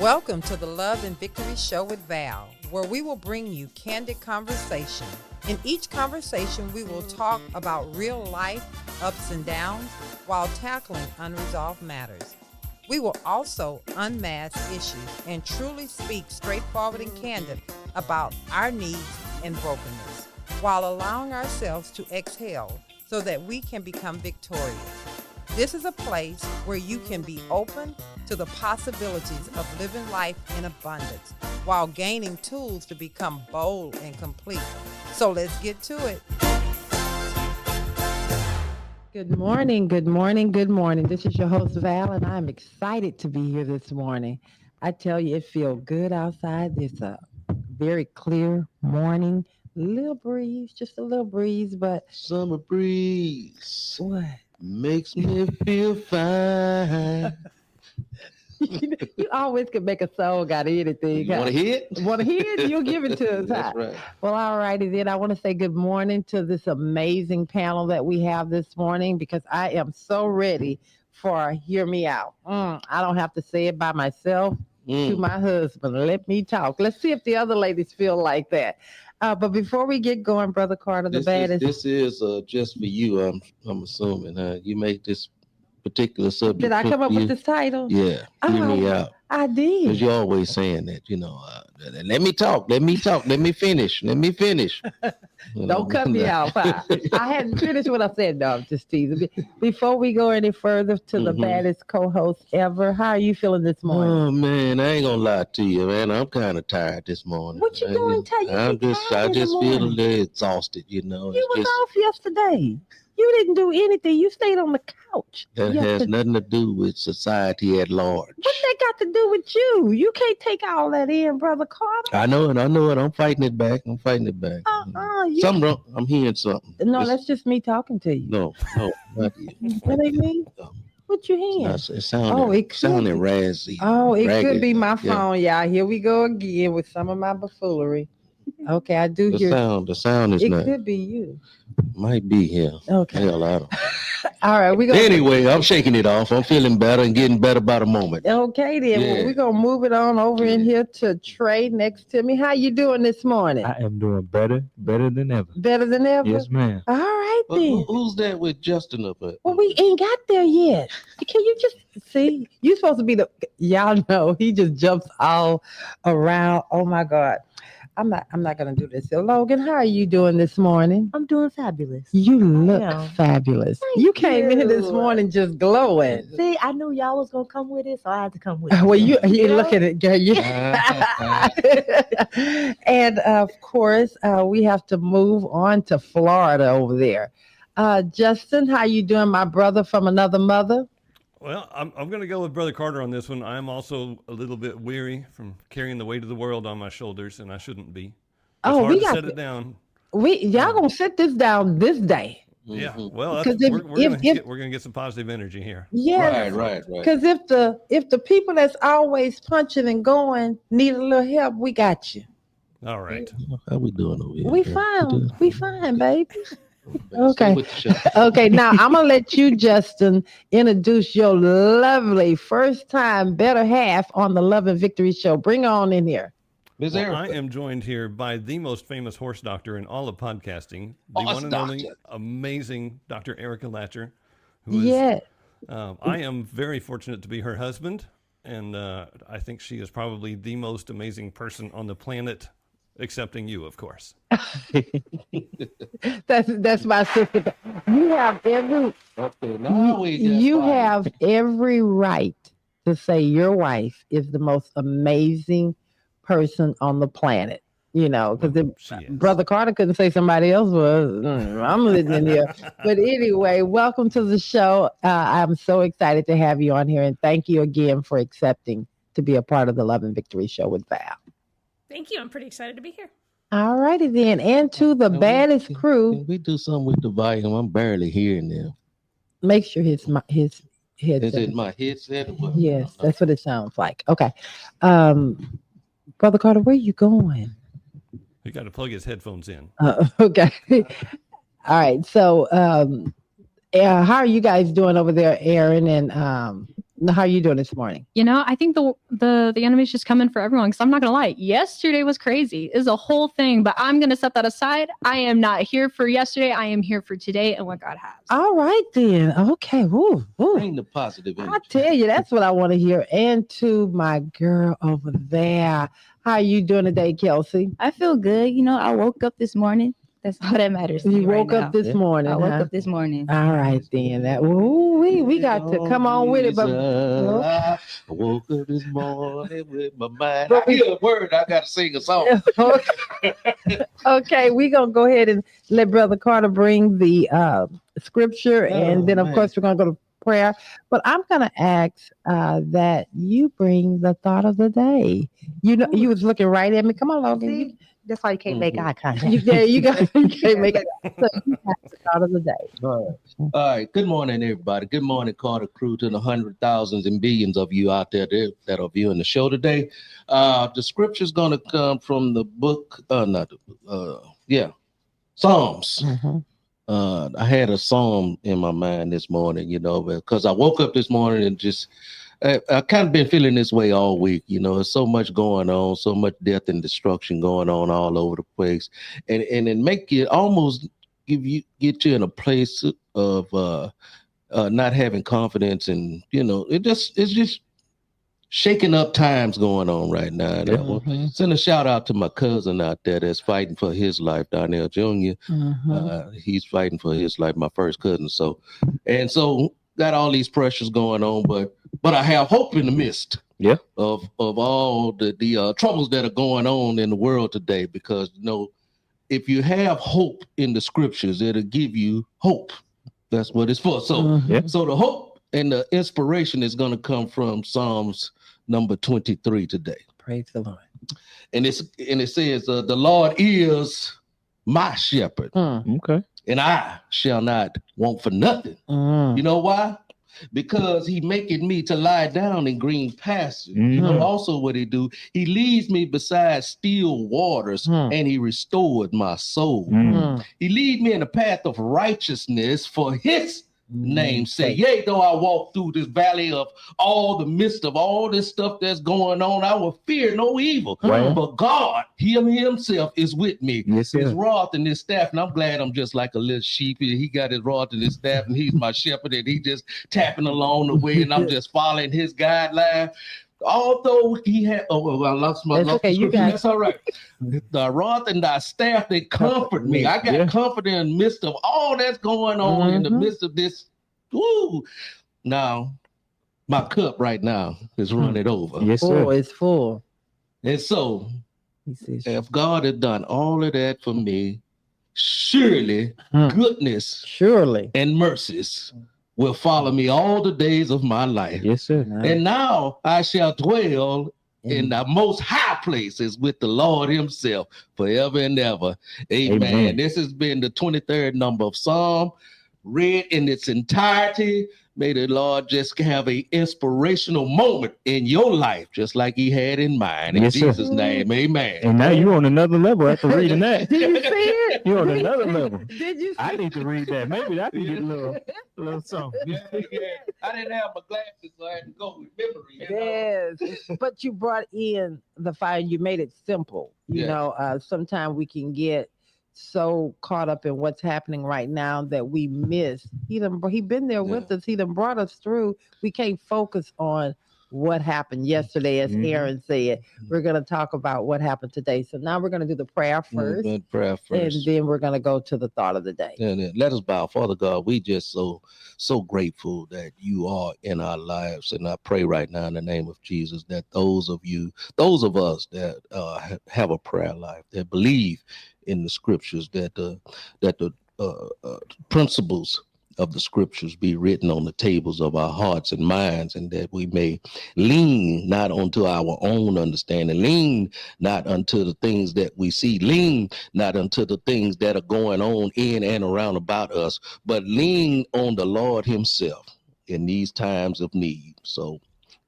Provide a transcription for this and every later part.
Welcome to the Love and Victory Show with Val, where we will bring you candid conversation. In each conversation, we will talk about real life ups and downs while tackling unresolved matters. We will also unmask issues and truly speak straightforward and candid about our needs and brokenness, while allowing ourselves to exhale so that we can become victorious. This is a place where you can be open to the possibilities of living life in abundance while gaining tools to become bold and complete. So let's get to it. Good morning, good morning, good morning. This is your host, Val, and I'm excited to be here this morning. I tell you, it feels good outside. It's a very clear morning. Little breeze, just a little breeze, but... Summer breeze. What? Makes me feel fine. You always can make a song out of anything. You want to hear it? Want to hear it? You'll give it to us. That's right. Well, all righty then. I want to say good morning to this amazing panel that we have this morning because I am so ready for Hear Me Out. I don't have to say it by myself to my husband. Let me talk. Let's see if the other ladies feel like that. But before we get going, Brother Carter, this is just for you. I'm assuming. You made this particular subject. Did I come up with this title? Yeah. Hear me out. I did. Because you're always saying that, let me talk, let me finish. Don't cut me off. I hadn't finished what I said. No, I'm just teasing. Before we go any further to the baddest co-host ever, how are you feeling this morning? Oh, man, I ain't gonna lie to you, man. I'm kind of tired this morning. What you doing tired? I just feel a little exhausted, You was off yesterday. You didn't do anything. You stayed on the couch. That has nothing to do with society at large. What that got to do with you? You can't take all that in, Brother Carter. I know it. I'm fighting it back. Something wrong. I'm hearing something. No, that's just me talking to you. No, not you. That ain't me? What you hearing? It sounded razzy. Oh, it could be my phone, y'all. Here we go again with some of my buffoonery. Okay, I do hear the sound is not. It could be you. Might be here. Okay. Hell, I don't. All right, Anyway, I'm shaking it off. I'm feeling better and getting better by the moment. Okay, then. Yeah. Well, we're gonna move it on over in here to Trey next to me. How you doing this morning? I am doing better than ever. Better than ever? Yes, ma'am. All right, then. Who's that with Justin up there? Well, we ain't got there yet. Can you just see? You're supposed to be y'all know he just jumps all around. Oh my God. I'm not gonna do this. So Logan, how are you doing this morning? I'm doing fabulous. You look fabulous. You came in this morning just glowing. See, I knew y'all was gonna come with it, so I had to come with it. Well, you look at it, girl. And of course, we have to move on to Florida over there. Justin, how you doing, my brother from another mother? Well, I'm going to go with Brother Carter on this one. I'm also a little bit weary from carrying the weight of the world on my shoulders, and I shouldn't be. It's hard to set it down. Y'all gonna sit this down this day. Yeah, well, we're going to get some positive energy here. Yeah, right. Because if the people that's always punching and going need a little help, we got you. All right. How we doing over here? We fine, baby. Okay. Okay. Now I'm gonna let you, Justin, introduce your lovely first time better half on the Love and Victory Show. Bring on in here. Well, I am joined here by the most famous horse doctor in all of podcasting, the one and only amazing Dr. Erica Latcher, who is. I am very fortunate to be her husband, and I think she is probably the most amazing person on the planet. Excepting you, of course. That's my sister. You have every right to say your wife is the most amazing person on the planet. Because Brother Carter couldn't say somebody else was. I'm living in here. But anyway, welcome to the show. I'm so excited to have you on here, and thank you again for accepting to be a part of the Love and Victory Show with Val. Thank you. I'm pretty excited to be here. All righty then. And to the baddest crew. Can we do something with the volume? I'm barely hearing them. Make sure his headset. Is it my headset? Yes, that's what it sounds like. Okay. Brother Carter, where are you going? You got to plug his headphones in. Okay. All right. So how are you guys doing over there, Aaron and How are you doing this morning? I think the enemy's just coming for everyone, because I'm not gonna lie, yesterday was crazy. It's a whole thing, but I'm gonna set that aside. I am not here for yesterday. I am here for today and what God has. All right then. Okay. Woo. Bring the positive energy. I tell you, that's what I want to hear. And to my girl over there, how are you doing today, Kelsey? I feel good. I woke up this morning. That's all that matters. You woke up this morning. I woke up this morning. All right then. We got to come on with it. But I woke up this morning with my mind. I hear a word. I got to sing a song. Okay, we're gonna go ahead and let Brother Carter bring the scripture, and then of course we're gonna go to prayer. But I'm gonna ask that you bring the thought of the day. You was looking right at me. Come on, Logan. That's why you can't make eye contact. You can't make it. So you have the thought of the day. All right. Good morning, everybody. Good morning, Carter crew, to the 100,000s and billions of you out there that are viewing the show today. The scripture is going to come from the book, Psalms. Mm-hmm. I had a psalm in my mind this morning, because I woke up this morning and just I kind of been feeling this way all week. There's so much going on, so much death and destruction going on all over the place, and it make you almost get you in a place of not having confidence, and it's just shaking up times going on right now. And I want to send a shout out to my cousin out there that's fighting for his life, Darnell Jr. He's fighting for his life, my first cousin. So got all these pressures going on, but I have hope in the midst of all the troubles that are going on in the world today, because if you have hope in the scriptures, it'll give you hope. That's what it's for. So so the hope and the inspiration is going to come from Psalms number 23 today. Praise the Lord. And it says, the Lord is my shepherd. Okay. And I shall not want for nothing. You know why? Because he maketh me to lie down in green pastures. Also what he do, he leads me beside still waters, and he restored my soul. He lead me in the path of righteousness for his name's sake. Yea, though I walk through this valley of all the midst of all this stuff that's going on, I will fear no evil. But God, himself is with me. Yes, his rod and his staff, and I'm glad I'm just like a little sheep. He got his rod and his staff, and he's my shepherd, and he just tapping along the way, and I'm just following his guideline. Although he had, I lost my. That's all right. The rod and thy staff, they comfort me. I got comfort in the midst of all that's going on, in the midst of this. Woo! Now, my cup right now is running over. Yes, sir. It's full. And so, if God had done all of that for me, surely goodness, and mercies will follow me all the days of my life. Yes, sir. And now I shall dwell in the most high places with the Lord himself forever and ever. Amen. This has been the 23rd number of Psalm, read in its entirety. May the Lord just have an inspirational moment in your life, just like he had in mine. In Jesus' name, amen. And now you're on another level after reading that. Did you see it? You're on another level. Did you see I need to read that. Maybe I can get a little something. I didn't have my glasses, so I had to go with memory. Yes, but you brought in the fire. You made it simple. Sometimes we can get so caught up in what's happening right now that we miss. He been there with us. He done brought us through. We can't focus on what happened yesterday, as Aaron said. We're going to talk about what happened today. So now we're going to do the prayer first. And then we're going to go to the thought of the day. And let us bow. Father God, we just so grateful that you are in our lives. And I pray right now in the name of Jesus that those of us that have a prayer life, that believe in the scriptures, that the principles of the scriptures be written on the tables of our hearts and minds, and that we may lean not unto our own understanding, lean not unto the things that we see, lean not unto the things that are going on in and around about us, but lean on the Lord himself in these times of need. So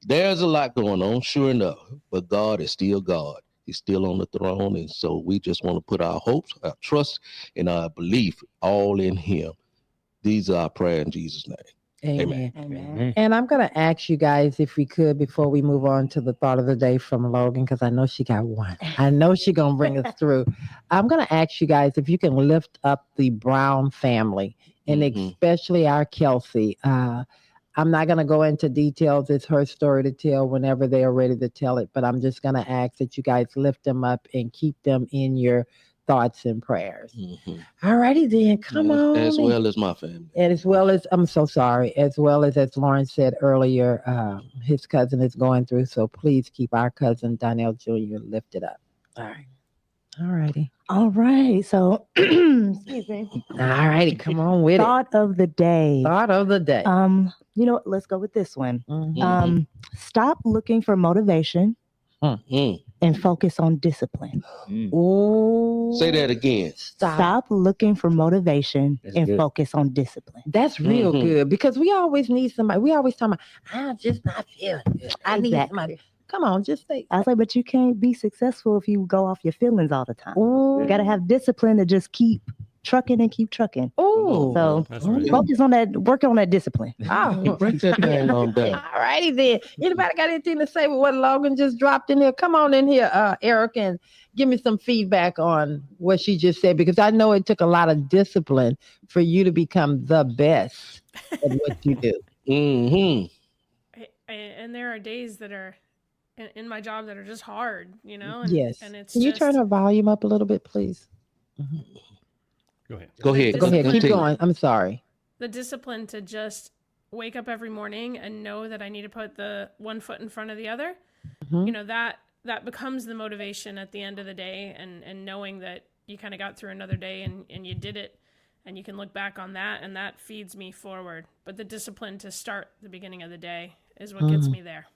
there's a lot going on, sure enough, but God is still God. He's still on the throne, and so we just want to put our hopes, our trust, and our belief all in him. These are our prayer in Jesus' name. Amen. Amen. And I'm going to ask you guys if we could, before we move on to the thought of the day from Logan, because I know she got one. I know she's going to bring us through. I'm going to ask you guys if you can lift up the Brown family, and especially our Kelsey. I'm not going to go into details. It's her story to tell whenever they are ready to tell it. But I'm just going to ask that you guys lift them up and keep them in your thoughts and prayers. All righty then. Come on. As well as my family. And as well as, I'm so sorry, as well as Lauren said earlier, his cousin is going through. So please keep our cousin Donnell Jr. lifted up. All right. All righty. All right. So, excuse me. All righty. Come on with Thought of the day. Thought of the day. You know what? Let's go with this one. Stop looking for motivation and focus on discipline. Ooh. Say that again. Stop looking for motivation and focus on discipline. That's real good, because we always need somebody. We always talk about, I'm just not feeling good. I need somebody. Come on, just say. I was like, but you can't be successful if you go off your feelings all the time. Ooh. You got to have discipline to just keep trucking and keep trucking. Oh, so focus on that, work on that discipline. Oh, break that thing on down. All righty then. Anybody got anything to say with what Logan just dropped in here? Come on in here, Eric, and give me some feedback on what she just said, because I know it took a lot of discipline for you to become the best at what you do. And there are days that are in my job that are just hard, you know? And, yes. And it's Can you turn her volume up a little bit, please? Go ahead. Go ahead. Keep going. I'm sorry. The discipline to just wake up every morning and know that I need to put the one foot in front of the other, you know, that becomes the motivation at the end of the day, and knowing that you kind of got through another day and you did it, and you can look back on that, and that feeds me forward. But the discipline to start the beginning of the day is what gets me there.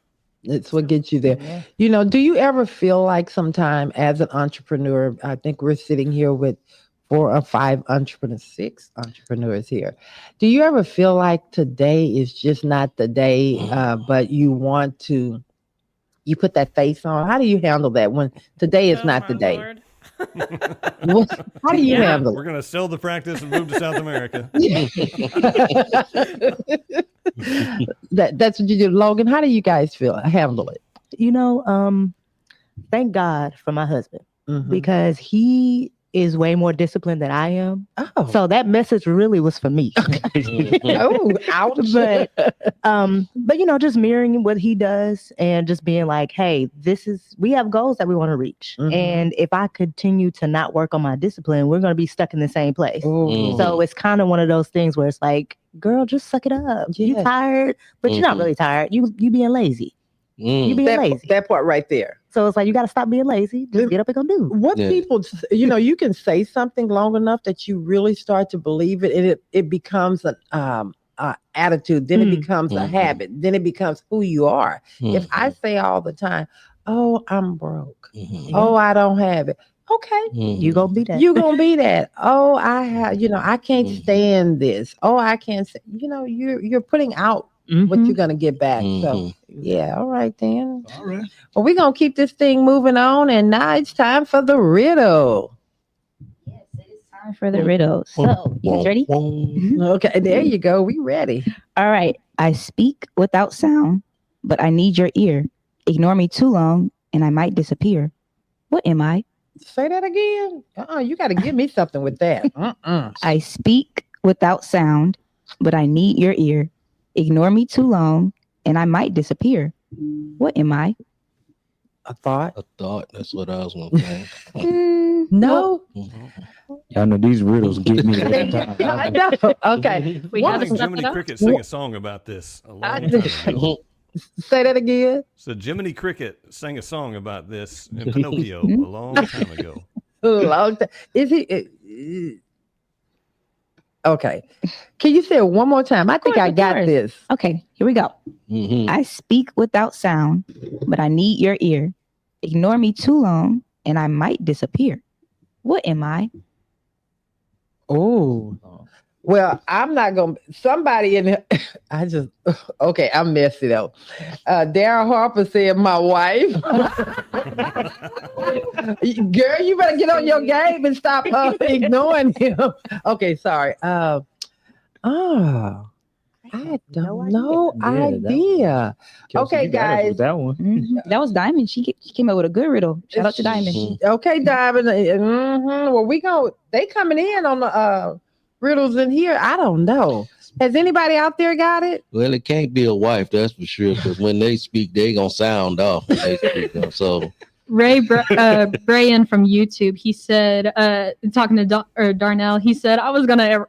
It's what gets you there. Yeah. You know, do you ever feel like sometime as an entrepreneur, I think we're sitting here with 4 or 5 entrepreneurs, 6 entrepreneurs here. Do you ever feel like today is just not the day, but you put that face on? How do you handle that when today is not the day? How do you handle it? We're going to sell the practice and move to South America. That's what you do. Logan, how do you guys handle it? You know, thank God for my husband, because he is way more disciplined than I am. Oh. So that message really was for me. Oh, ouch. But you know, just mirroring what he does and just being like, hey, we have goals that we want to reach. And if I continue to not work on my discipline, we're going to be stuck in the same place. So it's kind of one of those things where it's like, girl, just suck it up. Yeah. You tired, but you're not really tired. You being lazy. You being lazy. That part right there. So it's like, you got to stop being lazy. Just get up and go do. What people, you know, you can say something long enough that you really start to believe it, and it becomes an attitude. Then it becomes a habit. Then it becomes who you are. If I say all the time, oh, I'm broke. Oh, I don't have it. Okay. You gonna be that. You gonna be that. Oh, I have, you know, I can't stand this. Oh, I can't say, you know, you're putting out what you're going to get back. So, yeah. All right, then. All right. Well, we're going to keep this thing moving on. And now it's time for the riddle. Yes, it is time for the riddle. So, you guys ready? Okay, there you go. We ready. All right. I speak without sound, but I need your ear. Ignore me too long, and I might disappear. What am I? Say that again. You got to give me something with that. I speak without sound, but I need your ear. Ignore me too long, and I might disappear. What am I? A thought. A thought. That's what I was going to say. No. Y'all know these riddles get me every time. I know. Okay. We had Jiminy Cricket sing a song about this a long time ago. Say that again. So Jiminy Cricket sang a song about this in Pinocchio a long time ago. Long time. Is he? Okay. Can you say it one more time? I think I got this. Okay, here we go. I speak without sound, but I need your ear. Ignore me too long, and I might disappear. What am I? Oh. Well, I'm not going to, somebody in here, okay, I'm messy though. Darren Harper said, my wife. Girl, you better get on your game and stop ignoring him. Okay, sorry. I don't know idea. Kelsey, Okay, you got us guys. with that one. That was Diamond. She came up with a good riddle. Shout out to Diamond. Okay, Diamond. Well, they coming in on the riddles in here. I don't know. Has anybody out there got it? Well, it can't be a wife, that's for sure, because when they speak, they gonna sound off when they speak. So Ray Brayan from YouTube, he said, talking to Darnell, he said, I was gonna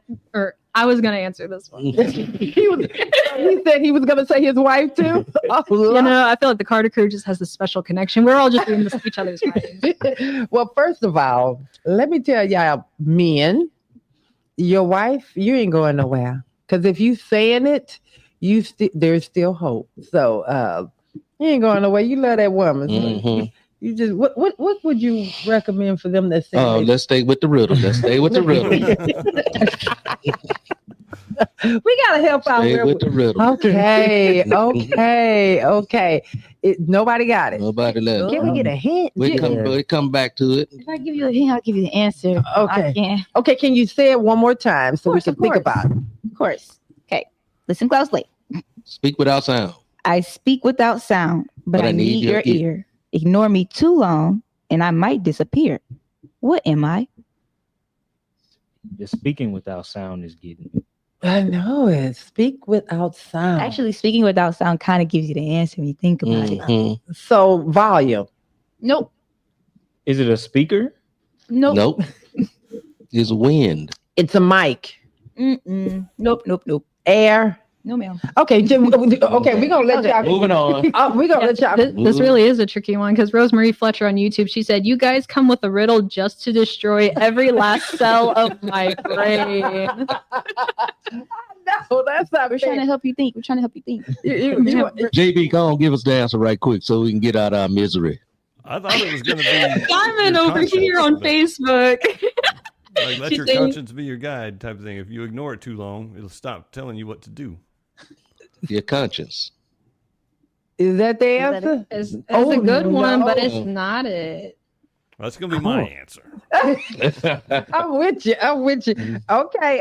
answer this one. he said he was gonna say his wife too. I feel like the Carter crew just has this special connection. We're all just doing this to each other's writings. Well, first of all, let me tell y'all, men, your wife, you ain't going nowhere. Because if you saying it, there's still hope. So you ain't going nowhere. You love that woman. So you just what would you recommend for them to say? Oh, let's stay with the riddle. We gotta help out. Stay with the riddle. Okay. Nobody got it. Nobody left. Can we get a hint? We come back to it. If I give you a hint, I'll give you the answer. Okay. Okay, can you say it one more time so we can think about it? Of course. Okay. Listen closely. Speak without sound. I speak without sound, but I need your ear. Ignore me too long, and I might disappear. What am I? The speaking without sound is getting. I know it. Speak without sound. Actually, speaking without sound kind of gives you the answer when you think about it. So volume. Nope. Is it a speaker? Nope. It's wind. It's a mic. Nope. Air. No, ma'am. Okay, we're gonna let y'all. Moving on. We're gonna let y'all. This really is a tricky one because Rosemarie Fletcher on YouTube, she said, "You guys come with a riddle just to destroy every last cell of my brain." No, that's not. We're trying to help you think. JB, go on, give us the answer right quick so we can get out of our misery. I thought it was going to be Diamond over here on Facebook. Like, let your conscience be your guide type of thing. If you ignore it too long, it'll stop telling you what to do. Your conscience. Is that the answer? It's a good one, but it's not it. Well, that's going to be my answer. I'm with you. Okay.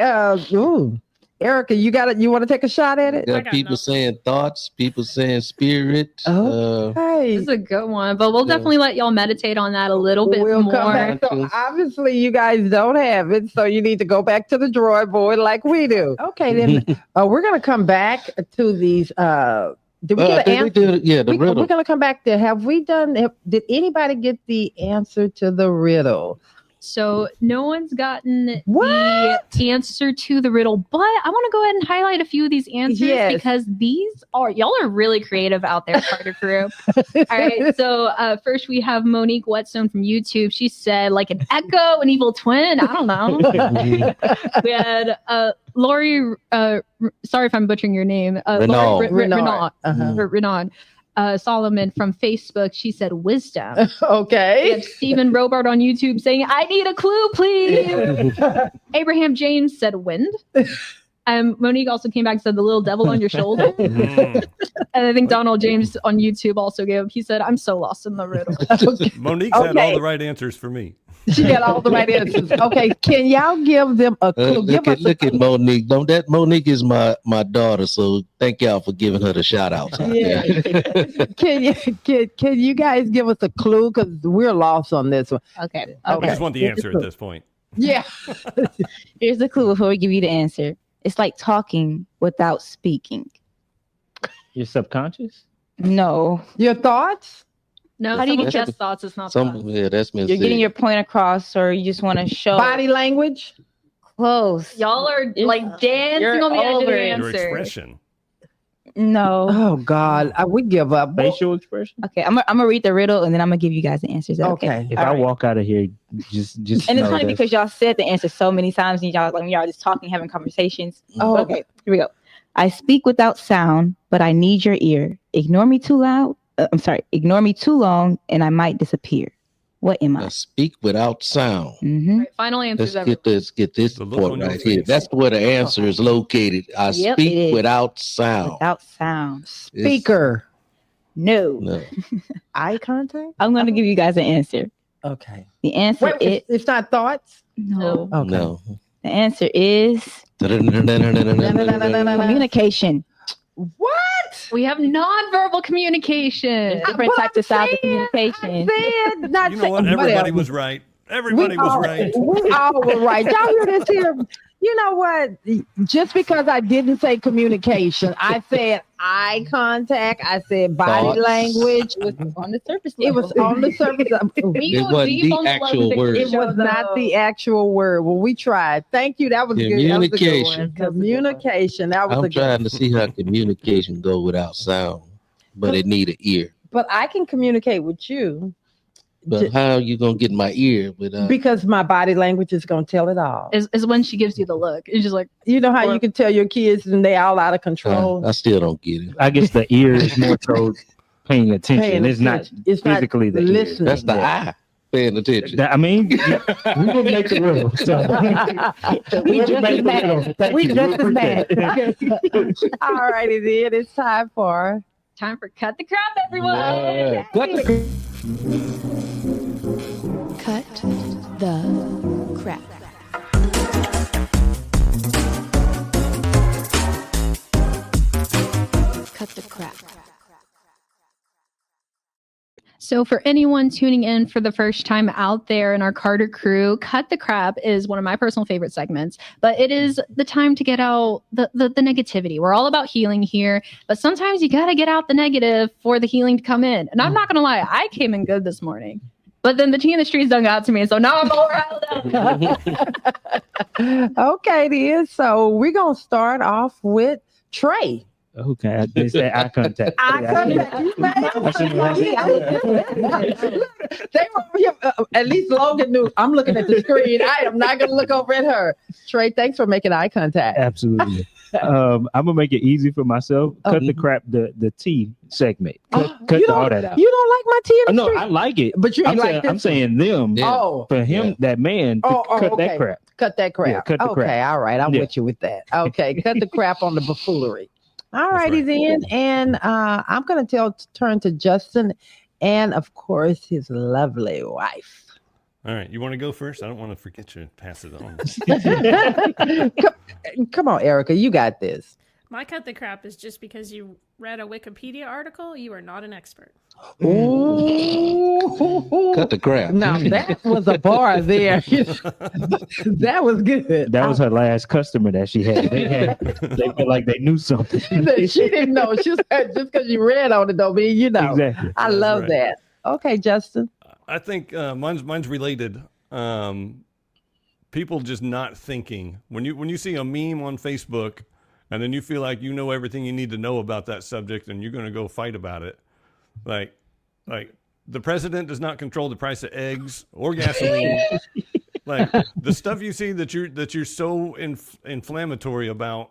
Erica, you got it. You want to take a shot at it? Got people saying thoughts, people saying spirit. Okay. It's a good one, but we'll definitely let y'all meditate on that a little bit more. Come back. So obviously you guys don't have it, so you need to go back to the drawing board like we do. Okay, then we're gonna come back to these. Did we get an answer? The riddle. We're gonna come back to. Did anybody get the answer to the riddle? So no one's gotten the answer to the riddle, but I want to go ahead and highlight a few of these answers because y'all are really creative out there, Carter crew. All right, so first we have Monique Whetstone from YouTube. She said like an echo, an evil twin. I don't know. We had Lori. Sorry if I'm butchering your name. Renaud. Solomon from Facebook, she said wisdom. Okay. We have Stephen Robart on YouTube saying, I need a clue, please. Abraham James said wind. Monique also came back and said the little devil on your shoulder. And I think Donald James on YouTube also he said, I'm so lost in the riddle. Monique's had all the right answers for me. She had all the right answers. Okay, can y'all give them a clue? Look at Monique. Monique is my daughter, so thank y'all for giving her the shout out. Yeah. Can you guys give us a clue? Because we're lost on this one. Okay. We just want the answer at this point. Yeah. Here's the clue before we give you the answer. It's like talking without speaking. Your subconscious? No. Your thoughts? No, how do you get just thoughts? It's not thoughts. Yeah, that's You're getting your point across, or you just want to show body language. Close. Y'all are like dancing on the edge of the answer. Your expression. No. Oh God, we give up. Facial expression. Okay, I'm gonna read the riddle and then I'm gonna give you guys the answers. Okay. If I walk out of here, just. And it's funny because y'all said the answer so many times, and y'all just talking, having conversations. Oh, okay. Here we go. I speak without sound, but I need your ear. Ignore me too loud. Ignore me too long, and I might disappear. What am I? Speak without sound. Right, final answers. Let's get this point right here. That's where the answer is located. I speak without sound. Without sound. Speaker. No. Eye contact? I'm going to give you guys an answer. Okay. The answer it's not thoughts? No. Okay. No. The answer is communication. What? We have nonverbal communication. Different types of styles of communication. You know what? Everybody was right. Everybody was right. We all were right. Y'all hear this here? You know what? Just because I didn't say communication, I said eye contact. I said body language. It was on the surface It was on the surface. It wasn't the actual word. It was not the actual word. Well, we tried. Thank you. That was good. Communication. Communication. That was I'm trying to see how communication go without sound, but it need an ear. But I can communicate with you. But how are you gonna get my ear without? Because my body language is gonna tell it all. Is when she gives you the look. It's just like, you know how you can tell your kids and they all out of control. I still don't get it. I guess the ear is more so paying attention. It's not physically the listening. ear. That's the eye paying attention. I mean, we didn't make the riddle. So. we just as bad. All righty then. It's time for cut the crap, everyone. Yeah. Cut the crap. Cut the crap. So for anyone tuning in for the first time out there in our Carter crew, Cut the Crap is one of my personal favorite segments, but it is the time to get out the negativity. We're all about healing here, but sometimes you got to get out the negative for the healing to come in. And I'm not going to lie, I came in good this morning, but then the tea in the streets done got to me. So now I'm all riled up. Okay, then. So we're going to start off with Trey. Okay, they say eye contact. Eye contact. They were here, at least Logan knew. I'm looking at the screen. I am not going to look over at her. Trey, thanks for making eye contact. Absolutely. I'm gonna make it easy for myself. Cut the crap. The tea segment. Cut all that out. You don't like my tea in the street? No, I like it. But you ain't I'm saying them. Yeah. Oh, for him, that man. Cut that crap. Cut that crap. Yeah, cut the crap. Okay, all right. I'm with you with that. Okay, cut the crap on the buffoonery. All righty then. And I'm going to turn to Justin and, of course, his lovely wife. All right. You want to go first? I don't want to forget you. Pass it on. Come on, Erica. You got this. My cut the crap is just because you read a Wikipedia article, you are not an expert. Ooh. Cut the crap. Now, that was a bar there. That was good. That was her last customer that she had. They felt like they knew something. She didn't know. She said, just because you read on it don't mean you know. Exactly. I love that. Okay, Justin. I think mine's related. People just not thinking. When you see a meme on Facebook and then you feel like you know everything you need to know about that subject and you're going to go fight about it. Like the president does not control the price of eggs or gasoline. Like the stuff you see that you're so inflammatory about,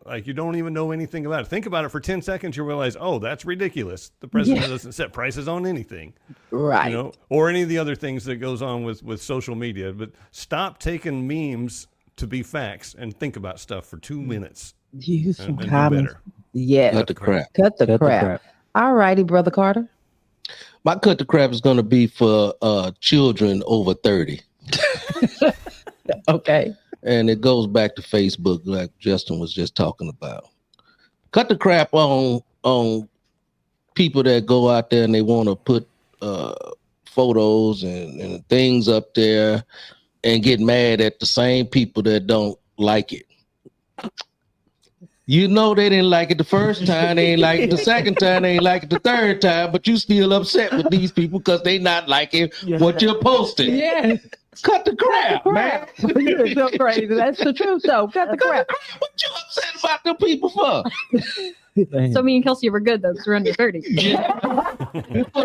like you don't even know anything about it. Think about it for 10 seconds, you realize, oh, that's ridiculous. The president doesn't set prices on anything. Right. You know, or any of the other things that goes on with social media. But stop taking memes to be facts and think about stuff for 2 minutes. Use some and common. Yeah. Cut the crap. Cut the crap. All righty, Brother Carter. My cut the crap is going to be for children over 30. Okay. And it goes back to Facebook, like Justin was just talking about. Cut the crap on people that go out there and they want to put photos and things up there and get mad at the same people that don't like it. You know they didn't like it the first time, they ain't like it the second time, they ain't like it the third time, but you still upset with these people because they not liking what you're posting. Yeah. Cut the crap, man. You're so crazy. That's the truth, though. Cut the crap. What you upset about them people for? So me and Kelsey were good though, because we're under 30. For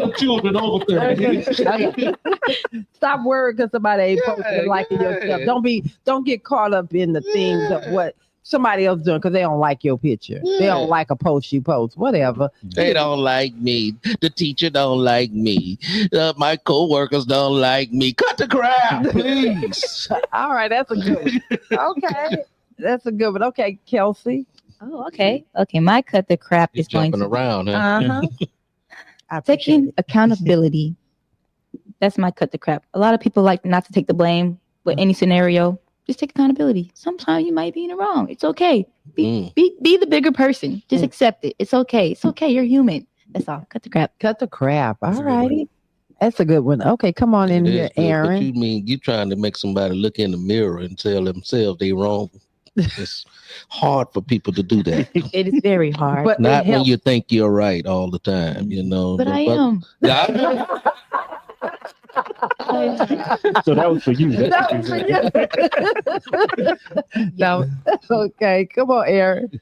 the children over 30. Stop worrying because somebody ain't posting liking your stuff. Don't get caught up in the things of what somebody else doing because they don't like your picture. They don't like a post you post, whatever. They don't like me. The teacher don't like me. My co-workers don't like me. Cut the crap, please. All right, that's a good one. Okay, that's a good one. Okay, Kelsey. Oh, okay. Okay, my cut the crap is going jumping to around, huh? taking accountability. That's my cut the crap. A lot of people like not to take the blame with any scenario. Just take accountability. Sometimes you might be in the wrong. It's okay. Be the bigger person. Just accept it. It's okay. It's okay. You're human. That's all. Cut the crap. Cut the crap. All righty. That's a good one. Okay, come on in here, Aaron. But you mean you trying to make somebody look in the mirror and tell themselves they wrong? It's hard for people to do that. It is very hard. But not when you think you're right all the time, you know. But I am. So that was for you. Okay, come on, Aaron.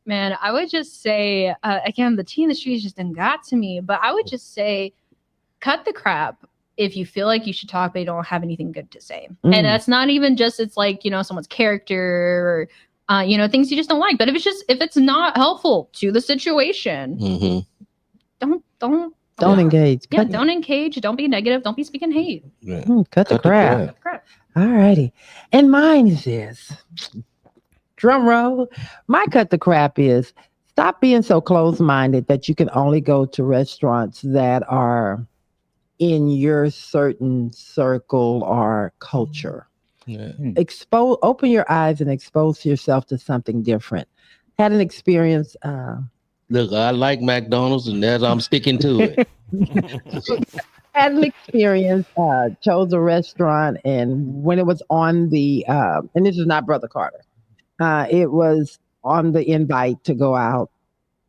Man, I would just say, again, the tea in the streets just done got to me, but I would just say, cut the crap if you feel like you should talk, but you don't have anything good to say. And that's not even just, it's like, you know, someone's character or, you know, things you just don't like. But if it's not helpful to the situation, don't engage. Yeah, don't engage. Don't be negative. Don't be speaking hate. Yeah. Cut the crap. All righty. And mine is this. Drum roll. My cut the crap is stop being so close-minded that you can only go to restaurants that are in your certain circle or culture. Yeah. Open your eyes and expose yourself to something different. Had an experience. Look, I like McDonald's, and as I'm sticking to it. Had an experience. Chose a restaurant, and when it was on the, and this is not Brother Carter. It was on the invite to go out.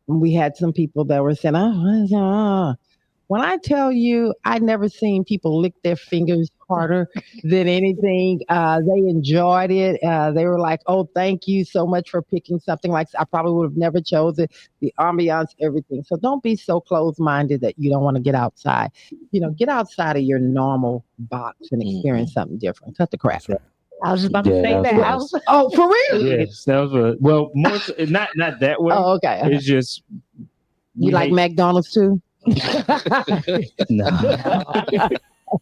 We had some people that were saying, when I tell you, I'd never seen people lick their fingers harder than anything. They enjoyed it. They were like, oh, thank you so much for picking something like I probably would have never chose it. The ambiance, everything. So don't be so closed-minded that you don't want to get outside. You know, get outside of your normal box and experience something different. Cut the crap. Right. I was just about to say that. Oh, for real? Yes, that was well, more so, not that way. Oh, okay. It's just you like McDonald's too? No.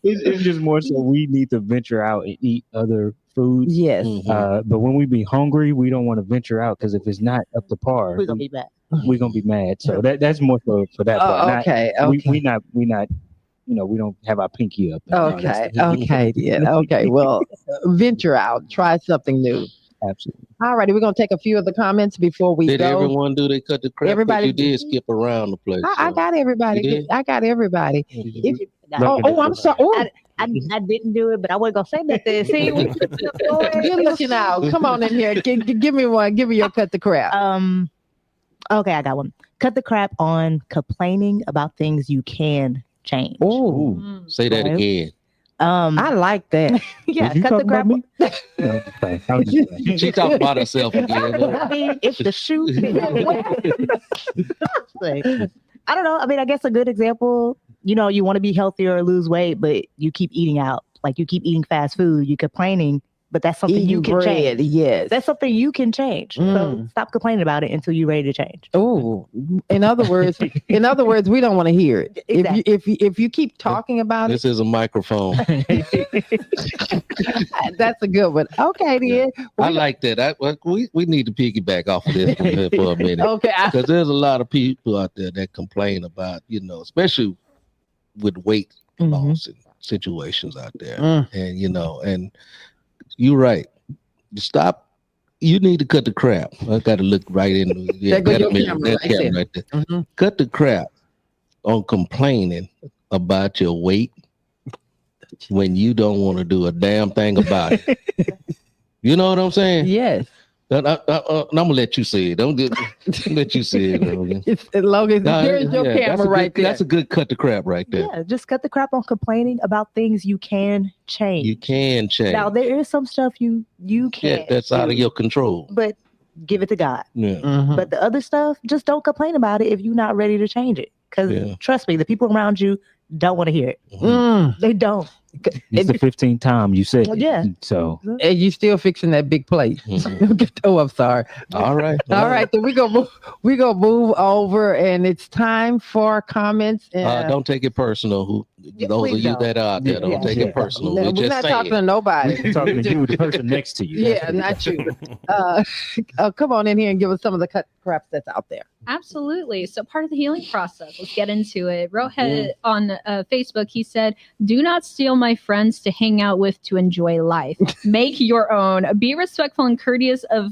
It's just more so we need to venture out and eat other foods. Yes. But when we be hungry, we don't want to venture out because if it's not up to par, We're gonna be mad. We're gonna be mad. So that's more so for that part. Okay. We not. You know, we don't have our pinky up. Okay. Yeah. Okay. Well, venture out. Try something new. Absolutely. All righty. We're going to take a few of the comments before we Did go. everyone do they cut the crap? Everybody you did skip around the place. I got everybody. I got everybody. I'm sorry. I didn't do it, but I wasn't going to say nothing. See, you're looking out. Come on in here. Give me one. Give me your cut the crap. Okay, I got one. Cut the crap on complaining about things you can change. Oh, say that again. I like that. Yeah, cut the crap. She talked about herself again. I mean, if the shoe fits. I don't know. I mean, I guess a good example, you know, you want to be healthier or lose weight, but you keep eating out. Like you keep eating fast food. You're complaining, but that's something you can change. Yes. That's something you can change. So stop complaining about it until you're ready to change. Oh, in other words, we don't want to hear it. Exactly. If you keep talking about this is a microphone. That's a good one. Okay, then. I like that. We need to piggyback off of this for a minute. Okay. Because there's a lot of people out there that complain about, you know, especially with weight loss and situations out there. And, you know, and you're right. You need to cut the crap. I got to look right in. That camera right there. Cut the crap on complaining about your weight when you don't want to do a damn thing about it. You know what I'm saying? Yes. I'm gonna let you say it. Let you say it. As long as there's your camera right there. That's a good cut the crap right there. Yeah, just cut the crap on complaining about things you can change. You can change. Now there is some stuff you can't. Yeah, that's out of your control. But give it to God. Yeah. But the other stuff, just don't complain about it if you're not ready to change it. Because trust me, the people around you don't want to hear it. They don't. It's the 15th time you said it. Yeah. So and you still fixing that big plate. Oh, I'm sorry. All right. All right. Then we gonna move over, and it's time for comments. Don't take it personal. those of you that are out there, don't take it personal. No, we're just not talking to nobody. We're talking to you, the person next to you. Yeah, not you. Come on in here and give us some of the cut crap that's out there. Absolutely. So part of the healing process. Let's get into it. Rohit on Facebook, he said, "Do not steal my friends to hang out with to enjoy life. Make your own. Be respectful and courteous of."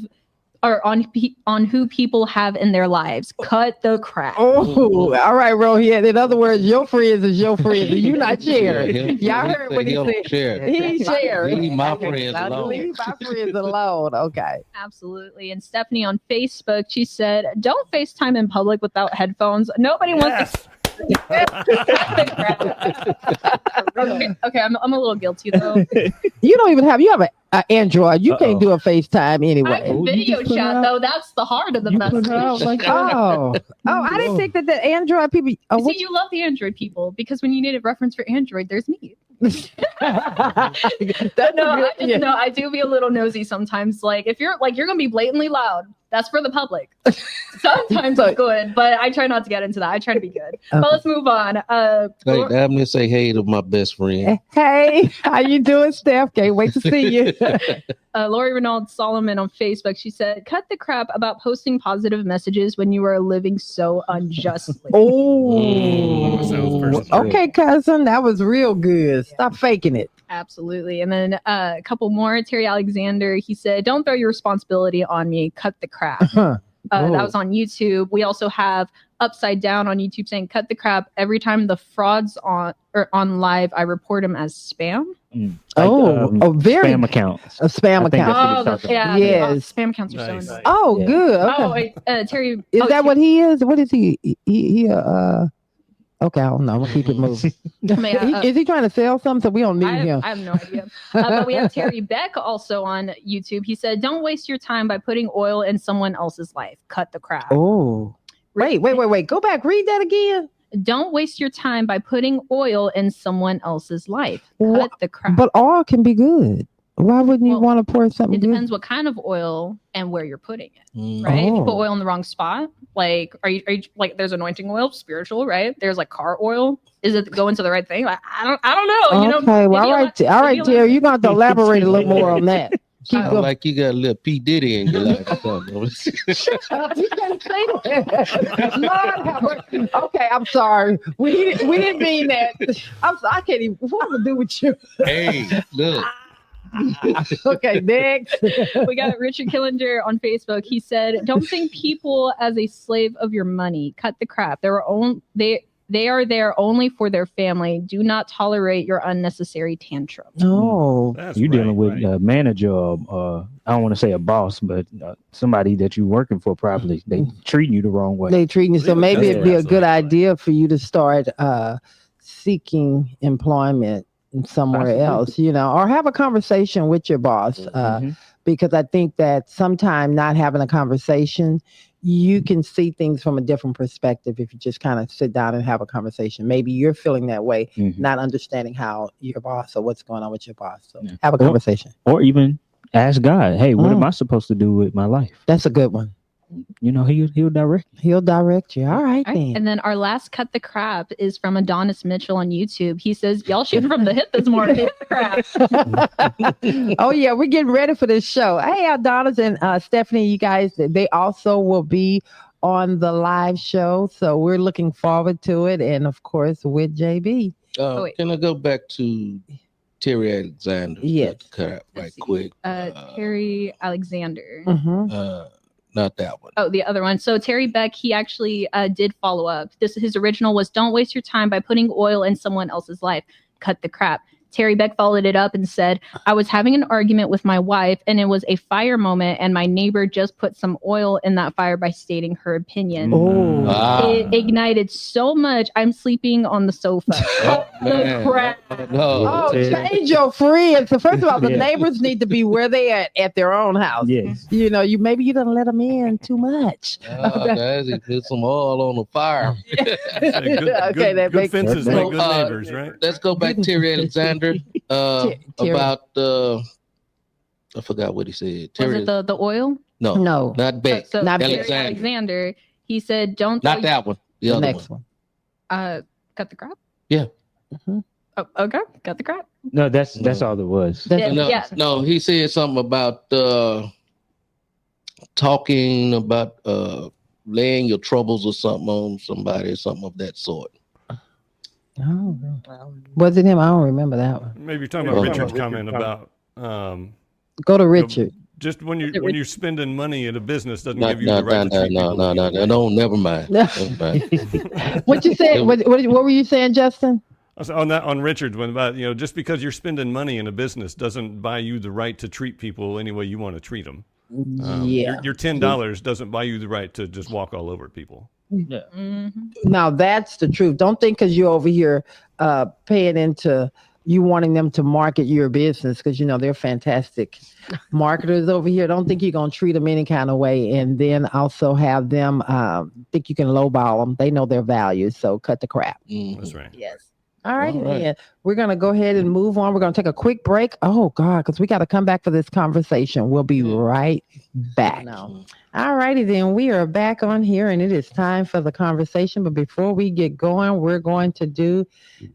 Or on who people have in their lives. Cut the crap. Oh, all right, Rohit. In other words, your friends is your friends, and you not sharing. Y'all heard what he said. Share. He shared. Leave my friends alone. Leave my friends alone. Okay. Absolutely. And Stephanie on Facebook, she said, "Don't FaceTime in public without headphones. Nobody wants to." Okay, I'm a little guilty though. You have an Android. You can't do a FaceTime anyway. I can video chat though. That's the heart of the message. I didn't think that the Android people. See, you love the Android people because when you need a reference for Android, there's me. I do be a little nosy sometimes. Like if you're gonna be blatantly loud, that's for the public. Sometimes it's good, but I try not to get into that. I try to be good. Okay. But let's move on. I'm gonna say hey to my best friend. Hey, how you doing, Steph? Can't wait to see you. Lori Renaud Solomon on Facebook, she said, "Cut the crap about posting positive messages when you are living so unjustly." Okay, cousin, that was real good. Stop faking it. Absolutely. And then a couple more. Terry Alexander, he said, "Don't throw your responsibility on me. Cut the crap." That was on YouTube. We also have Upside Down on YouTube saying, "Cut the crap. Every time the fraud's on live, I report them as spam." Very spam accounts. A spam account. Yes. Spam accounts are so annoying. Oh, yeah. Good. Okay. Terry, is that what he is? What is he? Okay, I don't know. I'm gonna keep it moving. Is he trying to sell something? So we don't need him. I have no idea. But we have Terry Beck also on YouTube. He said, "Don't waste your time by putting oil in someone else's life. Cut the crap." Oh, wait. Go back. Read that again. Don't waste your time by putting oil in someone else's life. Cut the crap. But oil can be good. Why wouldn't you want to pour something? It depends what kind of oil and where you're putting it, right? If you put oil in the wrong spot, like are you like there's anointing oil, spiritual, right? There's like car oil. Is it going to the right thing? Like, I don't know. Okay, well, all right, Terry, you're going to elaborate a little more on that. Like you got a little P. Diddy in your life or something. Shut up. You can't say that. Okay, I'm sorry. We didn't mean that. I can't even. What am I do with you? Hey, look. Okay, next. We got Richard Killinger on Facebook. He said, "Don't think people as a slave of your money. Cut the crap. They are there only for their family. Do not tolerate your unnecessary tantrums." Oh, you're dealing with a manager, I don't want to say a boss, but somebody that you're working for probably. They treating you the wrong way. They treating you. So maybe it'd be a good idea for you to start seeking employment somewhere else, or have a conversation with your boss. Because I think that sometimes not having a conversation, you can see things from a different perspective if you just kind of sit down and have a conversation. Maybe you're feeling that way, not understanding how your boss or what's going on with your boss. So have a conversation. Or even ask God, hey, what am I supposed to do with my life? That's a good one. He'll direct. He'll direct you. All right, then. And then our last cut the crap is from Adonis Mitchell on YouTube. He says, "Y'all shooting from the hip this morning." Hit the crap. Oh yeah, we're getting ready for this show. Hey, Adonis and Stephanie, you guys, they also will be on the live show, so we're looking forward to it. And of course, with JB. Can I go back to Terry Alexander? Yes. Right quick. Terry Alexander. Not that one. Oh, the other one. So Terry Beck, he actually did follow up. His original was, "Don't waste your time by putting oil in someone else's life. Cut the crap." Terry Beck followed it up and said, "I was having an argument with my wife and it was a fire moment, and my neighbor just put some oil in that fire by stating her opinion. It ignited so much, I'm sleeping on the sofa." The crap. Change your friends. So first of all, the neighbors need to be where they at their own house. Yes. Maybe you don't let them in too much. He put some oil on the fire. Good fences make good neighbors, right? Let's go back to Terry Alexander. About I forgot what he said. Was it the oil? No, not Beck. Not Alexander. He said, "Don't." Not that one. The other next one. Cut the crap. Yeah. Mm-hmm. Oh, okay, got the crap. No, that's all it was. No, he said something about talking about laying your troubles or something on somebody, or something of that sort. Oh, was it him? I don't remember that one. Maybe you're talking about Richard's comment about go to Richard. Just when you're spending money in a business doesn't give you the right to treat people. No, never mind. What you said? What were you saying, Justin? On Richard's one about just because you're spending money in a business doesn't buy you the right to treat people any way you want to treat them. Your $10 doesn't buy you the right to just walk all over people. Yeah. Mm-hmm. Now that's the truth. Don't think because you're over here paying into you wanting them to market your business because they're fantastic marketers over here. Don't think you're gonna treat them any kind of way, and then also have them think you can lowball them. They know their value, so cut the crap. That's right. Yes. All right, then. We're going to go ahead and move on. We're going to take a quick break. Oh, God, because we got to come back for this conversation. We'll be right back. All righty, then. We are back on here, and it is time for the conversation. But before we get going, we're going to do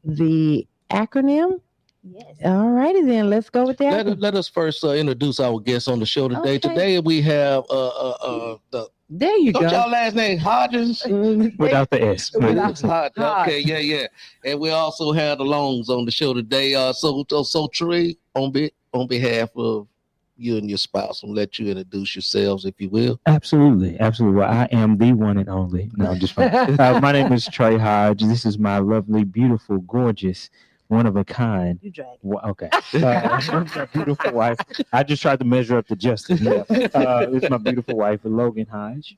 the acronym. Yes. All righty, then. Let's go with that. Let us first introduce our guests on the show today. Okay. Today we have there you go. Y'all last name Hodges? Without the S. Okay, yeah. And we also have the Longs on the show today. So Trey, on behalf of you and your spouse, I'll let you introduce yourselves, if you will. Absolutely. Well, I am the one and only. No, I'm just fine. My name is Trey Hodge. This is my lovely, beautiful, gorgeous, one of a kind. You drank. Okay. My beautiful wife. I just tried to measure up to Justin. Yeah. It's my beautiful wife, Logan Hodge.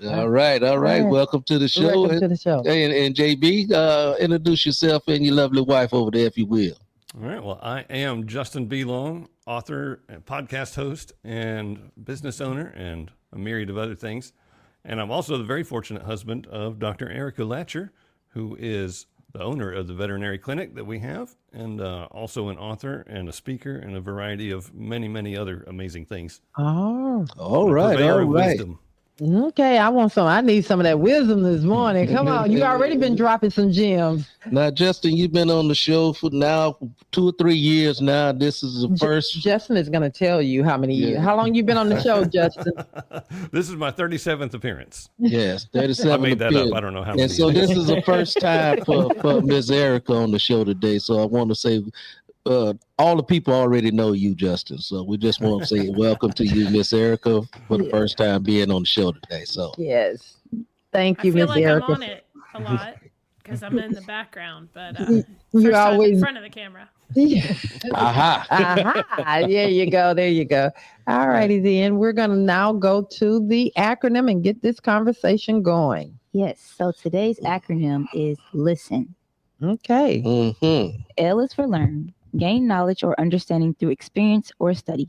All right. Welcome to the show. Welcome to the show. And JB, introduce yourself and your lovely wife over there, if you will. All right. Well, I am Justin B. Long, author and podcast host and business owner and a myriad of other things. And I'm also the very fortunate husband of Dr. Erica Latcher, who is the owner of the veterinary clinic that we have, and also an author and a speaker and a variety of many, many other amazing things. Oh, all right. Wisdom. Okay, I need some of that wisdom this morning. Come on, you already been dropping some gems. Now, Justin, you've been on the show for now 2 or 3 years now. This is the first. Justin is going to tell you how many years. How long you been on the show, Justin? This is my 37th appearance. Yes, 37. I made that up. I don't know how many. And so this is the first time for Ms. Erica on the show today. So I want to say, all the people already know you, Justin. So we just want to say welcome to you, Miss Erica, for the first time being on the show today. So yes, thank you, Miss Erica. I'm on it a lot because I'm in the background, but you're always in front of the camera. Aha! There you go. All righty, then we're gonna now go to the acronym and get this conversation going. Yes. So today's acronym is LISTEN. Okay. Mm-hmm. L is for learn. Gain knowledge or understanding through experience or study.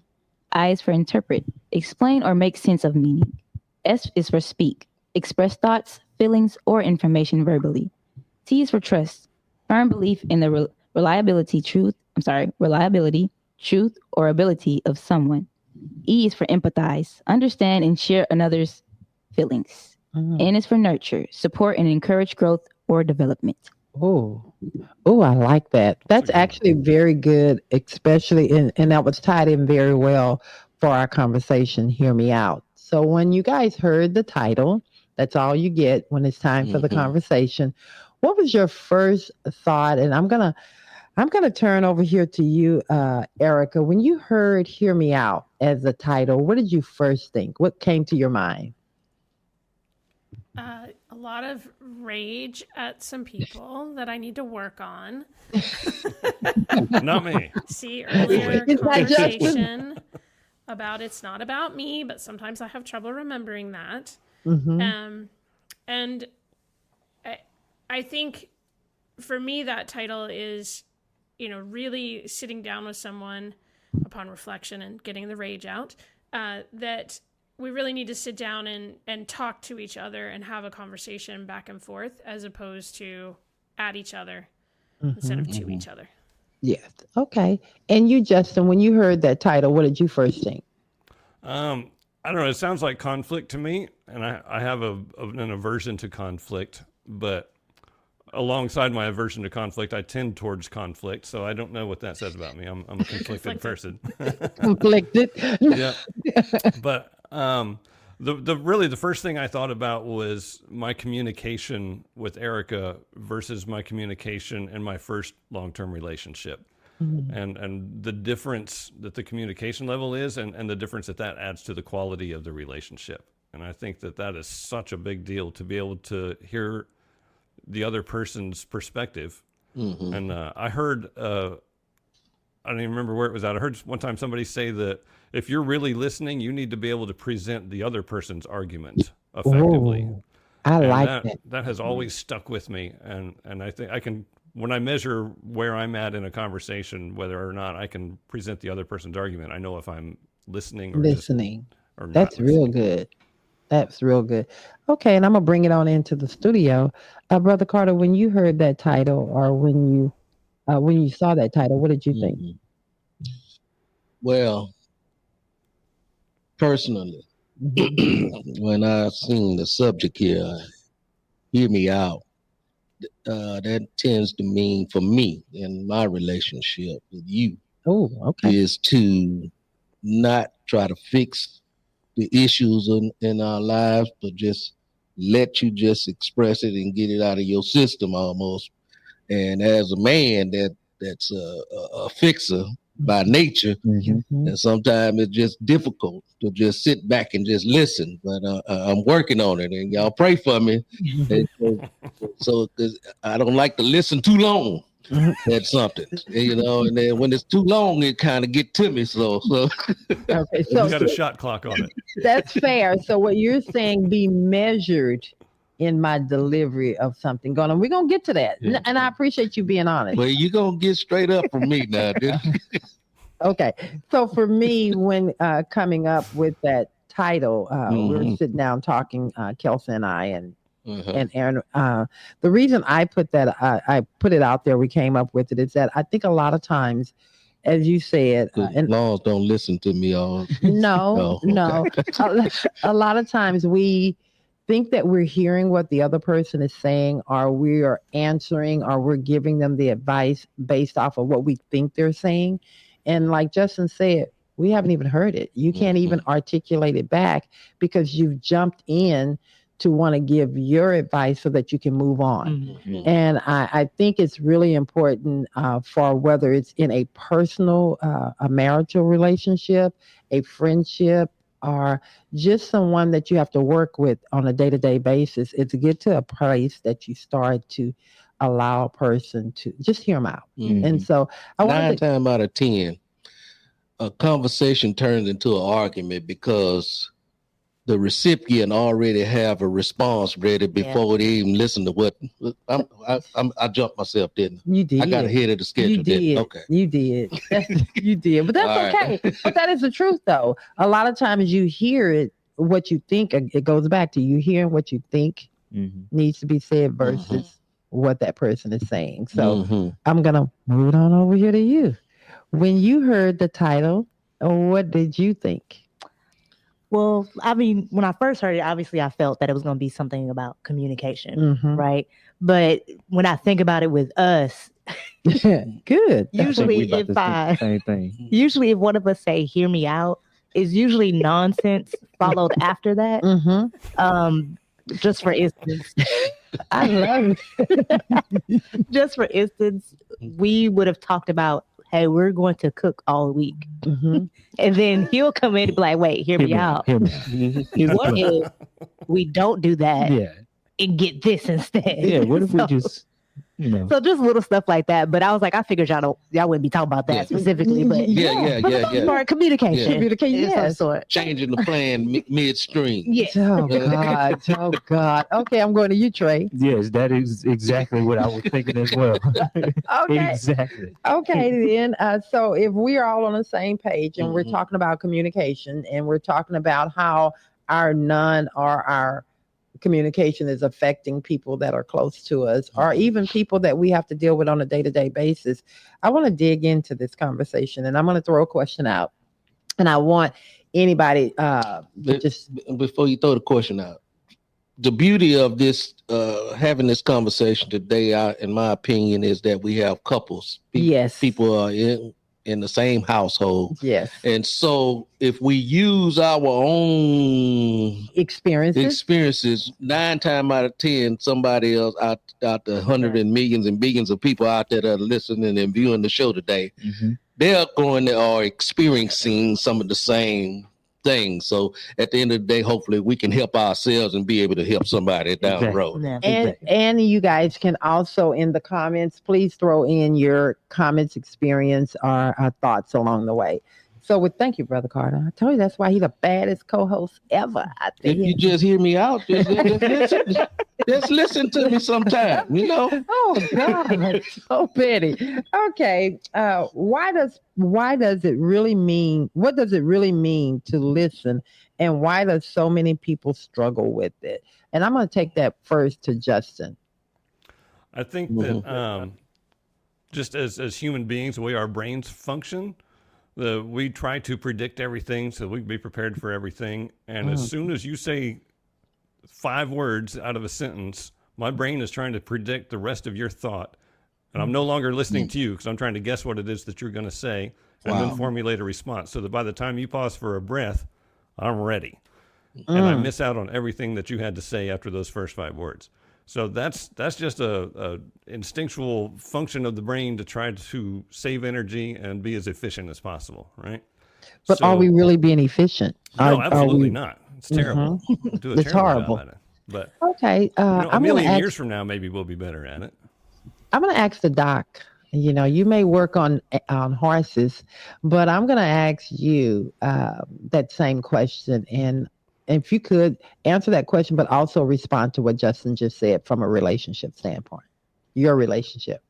I is for interpret. Explain or make sense of meaning. S is for speak. Express thoughts, feelings, or information verbally. T is for trust. Firm belief in the reliability, truth, or ability of someone. E is for empathize. Understand and share another's feelings. N is for nurture. Support and encourage growth or development. Oh, I like that. That's actually very good, especially and that was tied in very well for our conversation. Hear me out. So when you guys heard the title, that's all you get when it's time for the conversation. What was your first thought? And I'm gonna turn over here to you, Erica. When you heard "Hear Me Out" as the title, what did you first think? What came to your mind? A lot of rage at some people that I need to work on. Not me. See, earlier conversation about it's not about me, but sometimes I have trouble remembering that. Mm-hmm. And I think for me that title is, really sitting down with someone upon reflection and getting the rage out, that we really need to sit down and talk to each other and have a conversation back and forth as opposed to at each other instead of to each other. Yes. Okay. And you, Justin, when you heard that title, what did you first think? I don't know. It sounds like conflict to me, and I have an aversion to conflict, but alongside my aversion to conflict, I tend towards conflict. So I don't know what that says about me. I'm a conflicted person. Conflicted. Yeah. But the first thing I thought about was my communication with Erica versus my communication in my first long-term relationship. And the difference that the communication level is and the difference that adds to the quality of the relationship. And I think that is such a big deal to be able to hear the other person's perspective. And I heard, I don't even remember where it was at. I heard one time somebody say that if you're really listening, you need to be able to present the other person's argument effectively. Ooh, I like that. That has always stuck with me. And I think I can, when I measure where I'm at in a conversation, whether or not I can present the other person's argument, I know if I'm listening or or not. That's real good. That's real good. Okay, and I'm gonna bring it on into the studio. Brother Carter, when you heard that title or when you saw that title, what did you think? Well, personally, when I seen the subject here, hear me out, that tends to mean for me in my relationship with you is to not try to fix the issues in our lives, but just let you just express it and get it out of your system almost. And as a man that's a fixer by nature, and sometimes it's just difficult to just sit back and just listen. But I'm working on it, and y'all pray for me. So, because I don't like to listen too long at something, and then when it's too long, it kind of get to me. So okay, so you got a shot clock on it. That's fair. So what you're saying, be measured in my delivery of something going on. We're going to get to that. Yeah. And I appreciate you being honest. Well, you're going to get straight up from me now. Okay. So for me, when coming up with that title, we were sitting down talking, Kelsey and I, and Aaron. The reason I put that, I put it out there, we came up with it, is that I think a lot of times, as you said, and laws don't listen to me all. No. A lot of times we think that we're hearing what the other person is saying, or we are answering, or we're giving them the advice based off of what we think they're saying. And like Justin said, we haven't even heard it. You can't even articulate it back because you've jumped in to want to give your advice so that you can move on. And I think it's really important for whether it's in a personal, a marital relationship, a friendship, or just someone that you have to work with on a day-to-day basis, is to get to a place that you start to allow a person to just hear them out. And so I want 9 times out of 10, a conversation turns into an argument because the recipient already have a response ready before they even listen to what I jumped myself, didn't I? You did. I got ahead of the schedule. You did. Okay. You did. You did. But that's okay. Right. But that is the truth, though. A lot of times you hear it, what you think, it goes back to you hearing what you think needs to be said versus what that person is saying. So I'm going to move it on over here to you. When you heard the title, what did you think? Well, I mean, when I first heard it, obviously I felt that it was going to be something about communication, right? But when I think about it with us, good. Usually if one of us say, hear me out, is usually nonsense followed after that. Just for instance, I love it. Just for instance, we would have talked about, hey, we're going to cook all week. And then he'll come in and be like, wait, hear me out. What if we don't do that and get this instead? Yeah, what if we just, So just little stuff like that. But I was like, I figured y'all wouldn't be talking about that specifically. But for communication. Communication, of some sort. Changing the plan midstream. Yes. Oh God. Okay, I'm going to you, Trey. Yes, that is exactly what I was thinking as well. Okay. Exactly. Okay, then. So if we are all on the same page and we're talking about communication and we're talking about how our our communication is affecting people that are close to us, or even people that we have to deal with on a day-to-day basis, I want to dig into this conversation, and I'm going to throw a question out, and I want anybody just before you throw the question out, the beauty of this having this conversation today, in my opinion, is that we have couples. Yes. People are in the same household. Yes. And so if we use our own experiences, 9 times out of 10, somebody else out the hundreds and millions and billions of people out there that are listening and viewing the show today, they're going or experiencing some of the same things. So at the end of the day, hopefully we can help ourselves and be able to help somebody down the road. Yeah, and you guys can also in the comments, please throw in your comments, experience, or thoughts along the way. So thank you, Brother Carter. I told you that's why he's the baddest co-host ever. If you just hear me out, just listen to me sometime, you know. Oh God, so petty. Okay, why does it really mean? What does it really mean to listen, and why does so many people struggle with it? And I'm going to take that first to Justin. I think that just as human beings, the way our brains function, we try to predict everything so we can be prepared for everything. And as soon as you say 5 words out of a sentence, my brain is trying to predict the rest of your thought. And I'm no longer listening to you because I'm trying to guess what it is that you're going to say and then formulate a response so that by the time you pause for a breath, I'm ready. And I miss out on everything that you had to say after those first 5 words. So that's just a instinctual function of the brain to try to save energy and be as efficient as possible, right? But are we really being efficient? No, absolutely not. It's terrible. Do a it's horrible. job at it. But okay, a million years from now, maybe we'll be better at it. I'm going to ask the doc. You know, you may work on horses, but I'm going to ask you that same question. And if you could answer that question, but also respond to what Justin just said from a relationship standpoint, your relationship.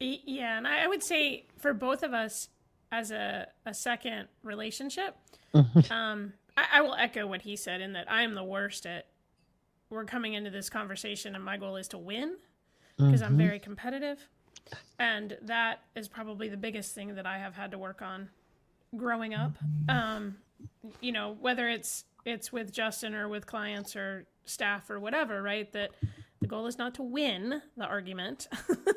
Yeah, and I would say for both of us as a second relationship, I will echo what he said in that I am the worst at, we're coming into this conversation and my goal is to win because I'm very competitive. And that is probably the biggest thing that I have had to work on growing up. You know, whether it's with Justin or with clients or staff or whatever, right? That the goal is not to win the argument.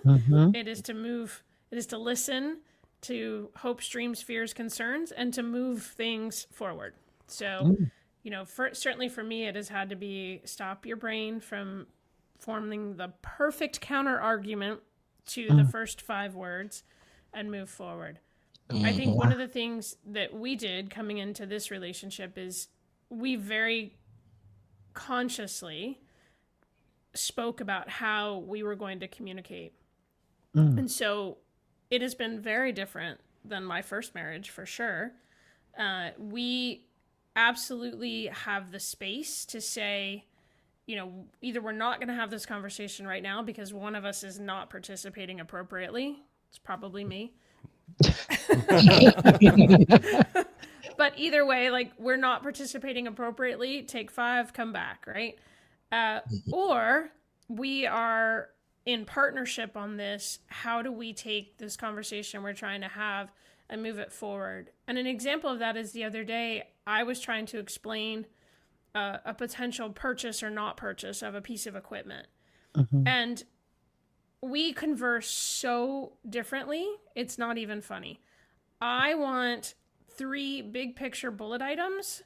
It is to move, it is to listen, to hopes, dreams, fears, concerns, and to move things forward. So, you know, certainly for me, it has had to be stop your brain from forming the perfect counter argument to the first 5 words and move forward. I think one of the things that we did coming into this relationship is we very consciously spoke about how we were going to communicate. And so it has been very different than my first marriage, for sure. We absolutely have the space to say, you know, either we're not going to have this conversation right now because one of us is not participating appropriately. It's probably me. But either way, like, we're not participating appropriately. Take 5, come back, right? Or we are in partnership on this. How do we take this conversation we're trying to have and move it forward? And an example of that is the other day, I was trying to explain a potential purchase or not purchase of a piece of equipment. And we converse so differently. It's not even funny. I want 3 big picture bullet items,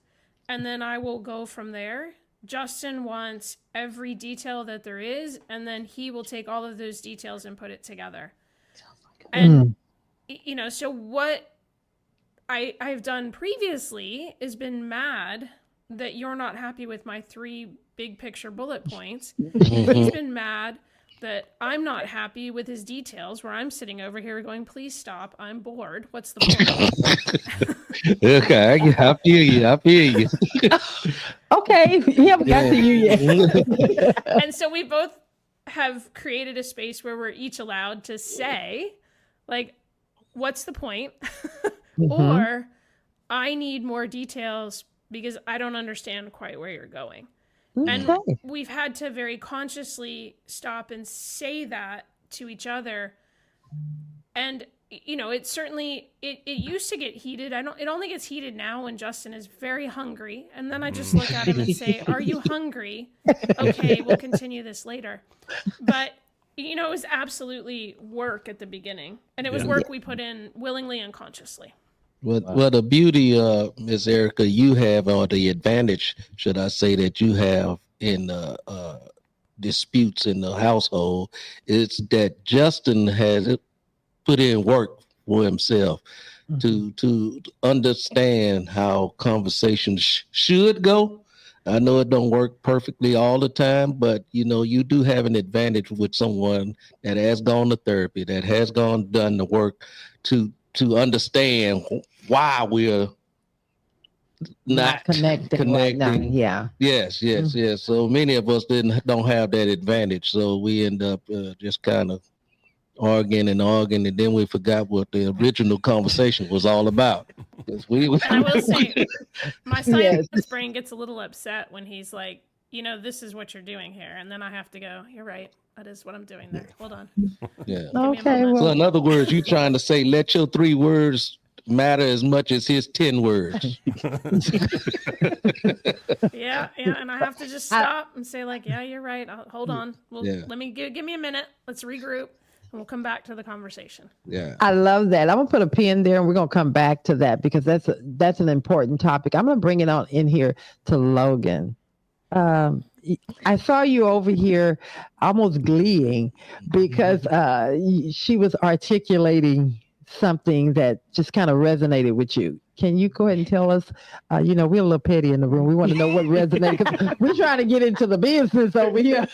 and then I will go from there. Justin wants every detail that there is, and then he will take all of those details and put it together. And, you know, so what I've done previously is been mad that you're not happy with my 3 big picture bullet points. He's been mad that I'm not happy with his details, where I'm sitting over here going, please stop, I'm bored. What's the point? Okay, I feel you. Okay, we haven't got to you yet. And so we both have created a space where we're each allowed to say, like, what's the point? Or I need more details because I don't understand quite where you're going. And we've had to very consciously stop and say that to each other. And it certainly, it used to get heated. It only gets heated now when Justin is very hungry. And then I just look at him and say, are you hungry? Okay, we'll continue this later. But, it was absolutely work at the beginning. And it was work we put in willingly and consciously. Well, the beauty, Ms. Erica, you have, or the advantage, should I say, that you have in disputes in the household, is that Justin has put in work for himself to understand how conversations should go. I know it don't work perfectly all the time, but you do have an advantage with someone that has gone to therapy, that has done the work to understand why we're not connecting. Right now. Yeah. Yes. So many of us don't have that advantage. So we end up just kind of arguing, and then we forgot what the original conversation was all about. And I will say, my science brain gets a little upset when he's like, this is what you're doing here. And then I have to go, you're right. That is what I'm doing there. Hold on. Yeah. Okay. So in other words, you're trying to say, let your 3 words matter as much as his 10 words. Yeah. And I have to just stop and say, like, yeah, you're right. Hold on. Let me give me a minute. Let's regroup. And we'll come back to the conversation. Yeah. I love that. I'm going to put a pin there and we're going to come back to that because that's an important topic. I'm going to bring it on in here to Logan. I saw you over here almost gleeing because she was articulating something that just kind of resonated with you. Can you go ahead and tell us, we're a little petty in the room. We want to know what resonated. We're trying to get into the business over here.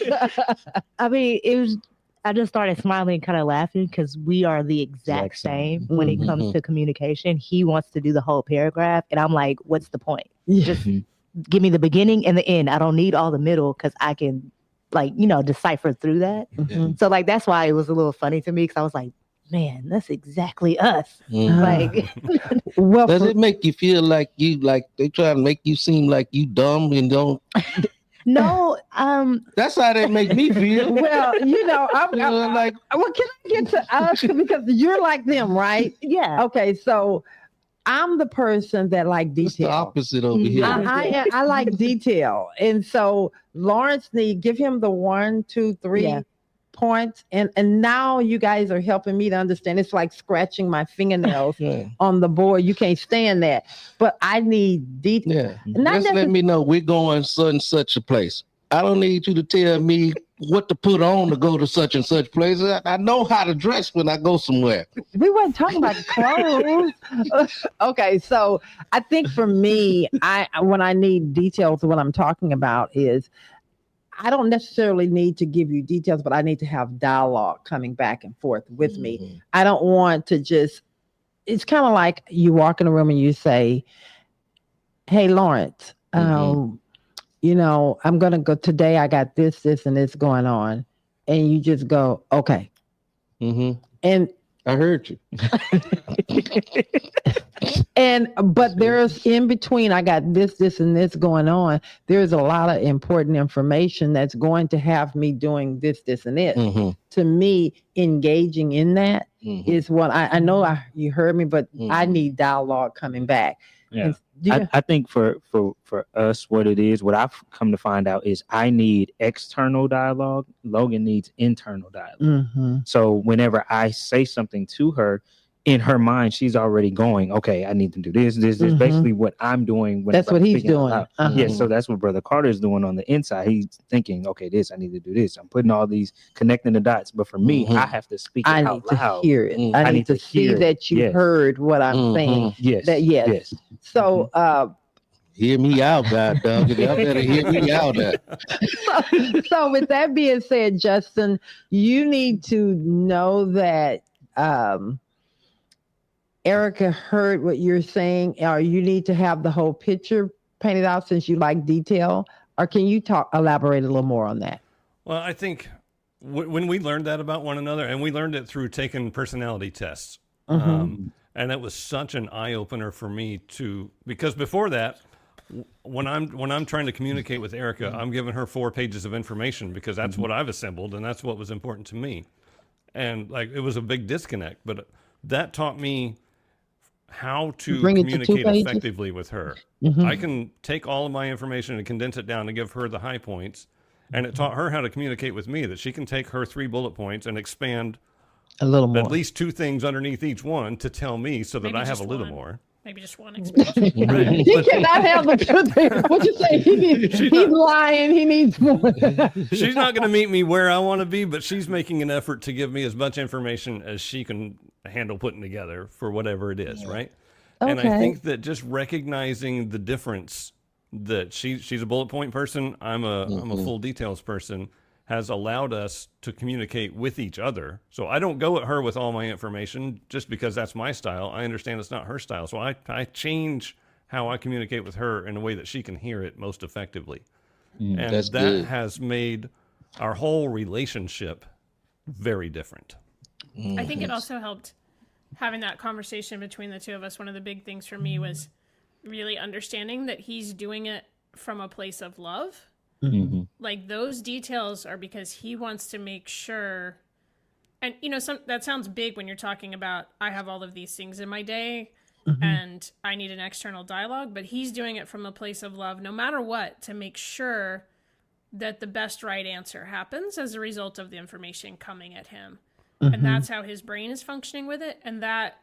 I mean, I just started smiling and kind of laughing because we are the exact same when it comes to communication. He wants to do the whole paragraph. And I'm like, what's the point? Just give me the beginning and the end. I don't need all the middle because I can decipher through that. So that's why it was a little funny to me because I was like, man, that's exactly us. Like, well, does it make you feel like they try to make you seem like you dumb and don't? No, that's how they make me feel. Well, I'm like, well, can I get to us because you're like them, right? Yeah. Okay, so I'm the person that like detail. It's the opposite over here. I like detail, and so Lawrence give him the 1, 2, 3 points, and now you guys are helping me to understand. It's like scratching my fingernails on the board. You can't stand that, but I need detail. Just let me know we're going such a place. I don't need you to tell me what to put on to go to such and such place. I know how to dress when I go somewhere. We weren't talking about clothes. Okay, so I think for me, when I need details, what I'm talking about is I don't necessarily need to give you details, but I need to have dialogue coming back and forth with me. I don't want to it's kind of like you walk in a room and you say, hey, Lawrence, I'm going to go today. I got this, and this going on. And you just go, okay. And I heard you. But there's in between, I got this, and this going on. There's a lot of important information that's going to have me doing this, and this. To me, engaging in that is what I know you heard me, but I need dialogue coming back. Yeah. I think for us, what I've come to find out is I need external dialogue. Logan needs internal dialogue. So whenever I say something to her, in her mind, she's already going, okay, I need to do this. Basically what I'm doing. That's what he's doing. Yeah, so that's what Brother Carter's doing on the inside. He's thinking, okay, I need to do this. I'm putting all these, connecting the dots. But for me, I have to speak it out loud. I need to hear it. I need to see that you heard what I'm saying. Yes. So, hear me out, God dog. Y'all better hear me out. So with that being said, Justin, you need to know that Erica heard what you're saying, or you need to have the whole picture painted out since you like detail, or can you elaborate a little more on that? Well, I think when we learned that about one another, and we learned it through taking personality tests, and that was such an eye opener for me because before that, when I'm trying to communicate with Erica, I'm giving her 4 pages of information because that's what I've assembled and that's what was important to me, and it was a big disconnect. But that taught me how to communicate effectively with her. I can take all of my information and condense it down and give her the high points. And it taught her how to communicate with me, that she can take her 3 bullet points and expand a little more, at least 2 things underneath each one to tell me, so that I have a little more. Maybe just one expansion. Right. He cannot have the 2 things. What you say? He's lying. He needs more. She's not going to meet me where I want to be, but she's making an effort to give me as much information as she can handle putting together for whatever it is, right? Okay. And I think that just recognizing the difference, that she's a bullet point person, I'm a full details person, has allowed us to communicate with each other. So I don't go at her with all my information just because that's my style. I understand it's not her style. So I change how I communicate with her in a way that she can hear it most effectively. And that has made our whole relationship very different. I think it also helped having that conversation between the two of us. One of the big things for me was really understanding that he's doing it from a place of love. Like, those details are because he wants to make sure, and that sounds big when you're talking about, I have all of these things in my day and I need an external dialogue, but he's doing it from a place of love, no matter what, to make sure that the best right answer happens as a result of the information coming at him. And that's how his brain is functioning with it. And that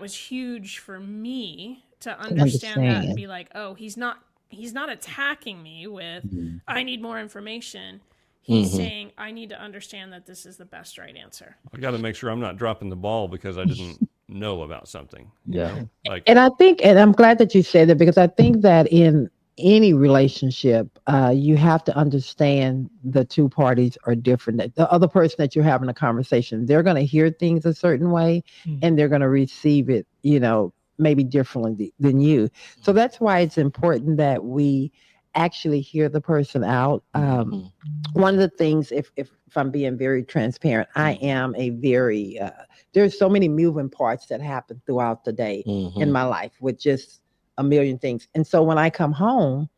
was huge for me to understand that and be like, oh, he's not attacking me with, I need more information. He's saying, I need to understand that this is the best right answer. I got to make sure I'm not dropping the ball because I didn't know about something. Yeah. And I think, and I'm glad that you said that, because I think that in any relationship, you have to understand the 2 parties are different. The other person that you're having a conversation, they're going to hear things a certain way and they're going to receive it, maybe differently than you. So that's why it's important that we actually hear the person out. One of the things, if I'm being very transparent, I am a very, there's so many moving parts that happen throughout the day in my life with just a million things. And so when I come home,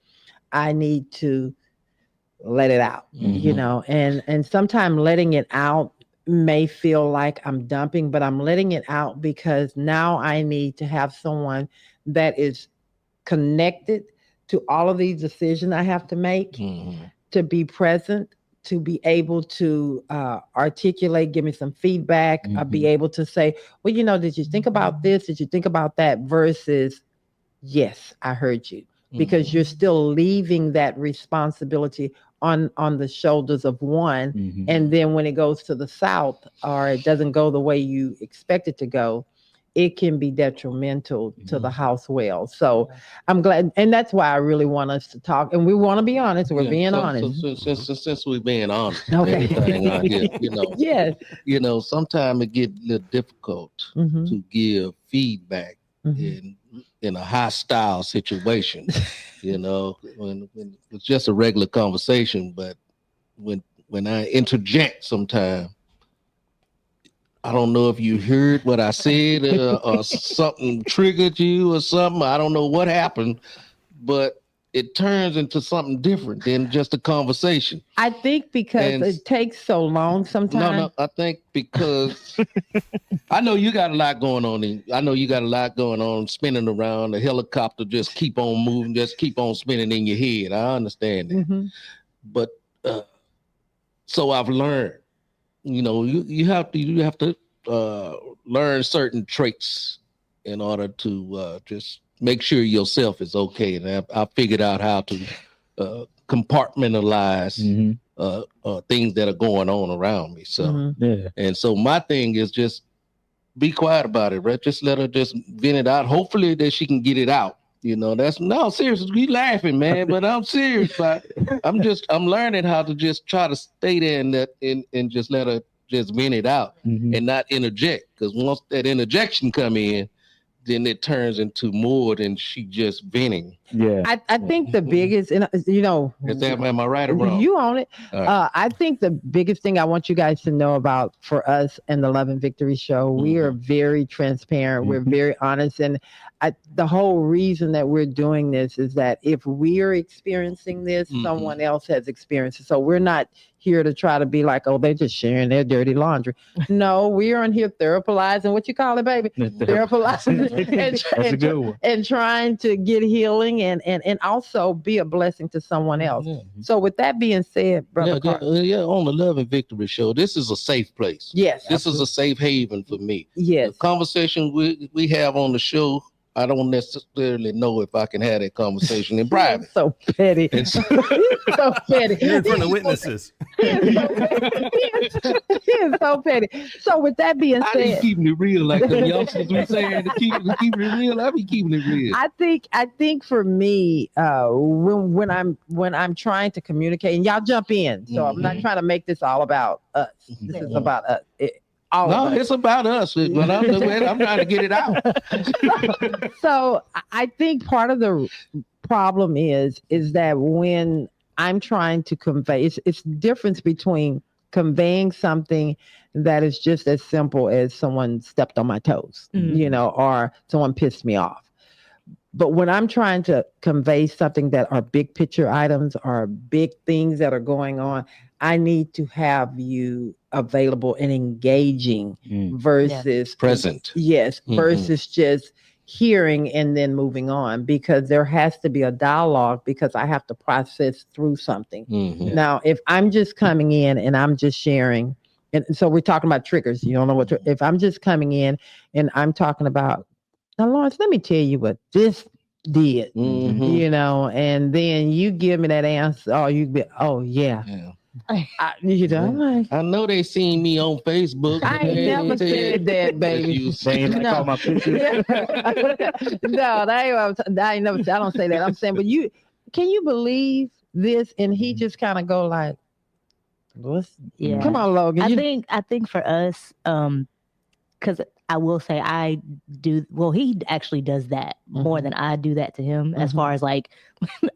I need to let it out, and sometimes letting it out may feel like I'm dumping, but I'm letting it out because now I need to have someone that is connected to all of these decisions I have to make, to be present, to be able to articulate, give me some feedback, be able to say, well, did you think about this? Did you think about that? Versus, yes, I heard you. Because you're still leaving that responsibility on the shoulders of one. And then when it goes to the south, or it doesn't go the way you expect it to go, it can be detrimental to the house well. So I'm glad. And that's why I really want us to talk. And we want to be honest. We're being honest. Since we're being honest, okay. Yes. Sometimes it gets a little difficult to give feedback in a hostile situation, when it's just a regular conversation. But when I interject sometime, I don't know if you heard what I said or something triggered you or something. I don't know what happened, but it turns into something different than just a conversation. I think because it takes so long sometimes. No, I think because I know you got a lot going on. I know you got a lot going on, spinning around. The helicopter just keep on moving, just keep on spinning in your head. I understand that. But so I've learned, you have to learn certain traits in order to just make sure yourself is okay. And I figured out how to compartmentalize things that are going on around me. So, and so my thing is just be quiet about it, right? Just let her just vent it out. Hopefully that she can get it out. Seriously, we laughing, man, but I'm serious. I'm learning how to just try to stay there and just let her just vent it out and not interject. Because once that interjection come in, then it turns into more than she just venting. Yeah. I think the biggest, and am I right or wrong? You own it. Right. I think the biggest thing I want you guys to know about for us and the Love and Victory show, we are very transparent. We're very honest. And the whole reason that we're doing this is that if we're experiencing this, someone else has experienced it. So we're not here to try to be like, oh, they're just sharing their dirty laundry. No, we're on here therapizing. What you call it, baby? Therapizing. That's a good one. And trying to get healing and also be a blessing to someone else. Yeah. So with that being said, brother, on the Love and Victory show, this is a safe place. Yes, this is a safe haven for me. Yes, the conversation we have on the show, I don't necessarily know if I can have that conversation in private. So petty. So petty. You're in front of witnesses. He is so petty. So with that being said, I be keeping it real, like the youngsters we saying to keep it real. I be keeping it real. I think for me, when I'm trying to communicate, and y'all jump in, so I'm not trying to make this all about us. This is about us. It's about us. But I'm trying to get it out. So I think part of the problem is that when I'm trying to convey, it's the difference between conveying something that is just as simple as someone stepped on my toes, or someone pissed me off. But when I'm trying to convey something that are big picture items or big things that are going on, I need to have you available and engaging versus present. Yes, versus just hearing and then moving on, because there has to be a dialogue, because I have to process through something. Now, if I'm just coming in and I'm just sharing, and so we're talking about triggers, you don't know what, if I'm just coming in and I'm talking about, now, Lawrence, let me tell you what this did, and then you give me that answer. Oh, yeah. I know they seen me on Facebook. I ain't never said that, baby. Call my picture. No, I ain't never. I don't say that. I'm saying, but can you believe this? And he just kind of go like, Yeah. Come on, Logan. I think for us, because I will say I do. Well, he actually does that more than I do that to him. As far as like,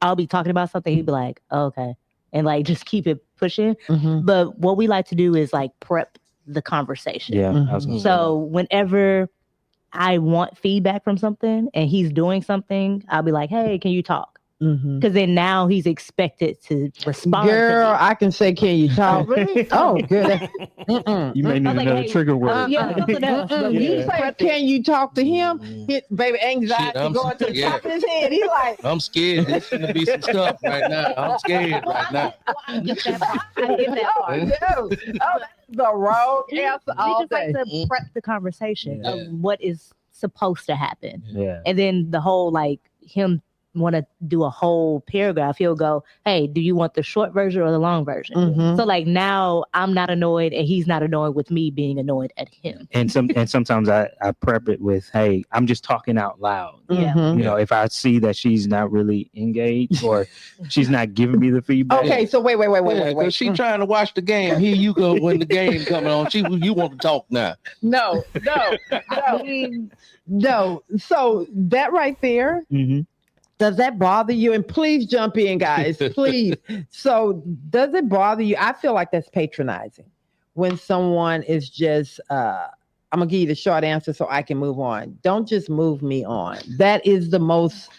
I'll be talking about something, he'd be like, oh, okay, and like just keep it pushing. But what we like to do is like prep the conversation. Yeah. So whenever I want feedback from something and he's doing something, I'll be like, hey, can you talk? Because then now he's expected to respond. Girl, I can say, can you talk? Oh, good. You may need another trigger word. You say, can you talk to him? Baby, anxiety going to the top of his head. He like, I'm scared. There's going to be some stuff right now. I'm scared right now. I get that part. Oh, that's the wrong answer all day. We just like to prep the conversation of what is supposed to happen. Yeah. And then the whole like him want to do a whole paragraph, he'll go, hey, do you want the short version or the long version? So like now I'm not annoyed and he's not annoyed with me being annoyed at him. And sometimes I prep it with, hey, I'm just talking out loud. If I see that she's not really engaged or she's not giving me the feedback. Okay, so wait. She trying to watch the game. Here you go when the game coming on. You want to talk now. No. So that right there, does that bother you? And please jump in, guys, please. So does it bother you? I feel like that's patronizing when someone is just, I'm going to give you the short answer so I can move on. Don't just move me on. That is the most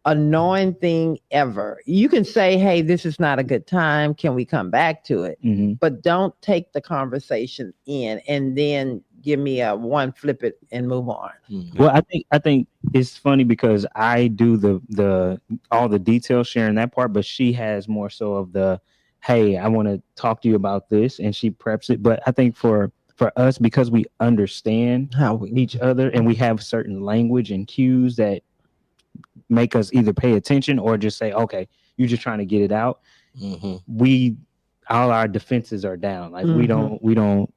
annoying thing ever. You can say, hey, this is not a good time. Can we come back to it? But don't take the conversation in and then give me a one, flip it and move on. Well, I think it's funny because I do the all the detail sharing that part, but she has more so of the, hey, I want to talk to you about this, and she preps it. But I think for us, because we understand each other and we have certain language and cues that make us either pay attention or just say, okay, you're just trying to get it out. All our defenses are down. Like we don't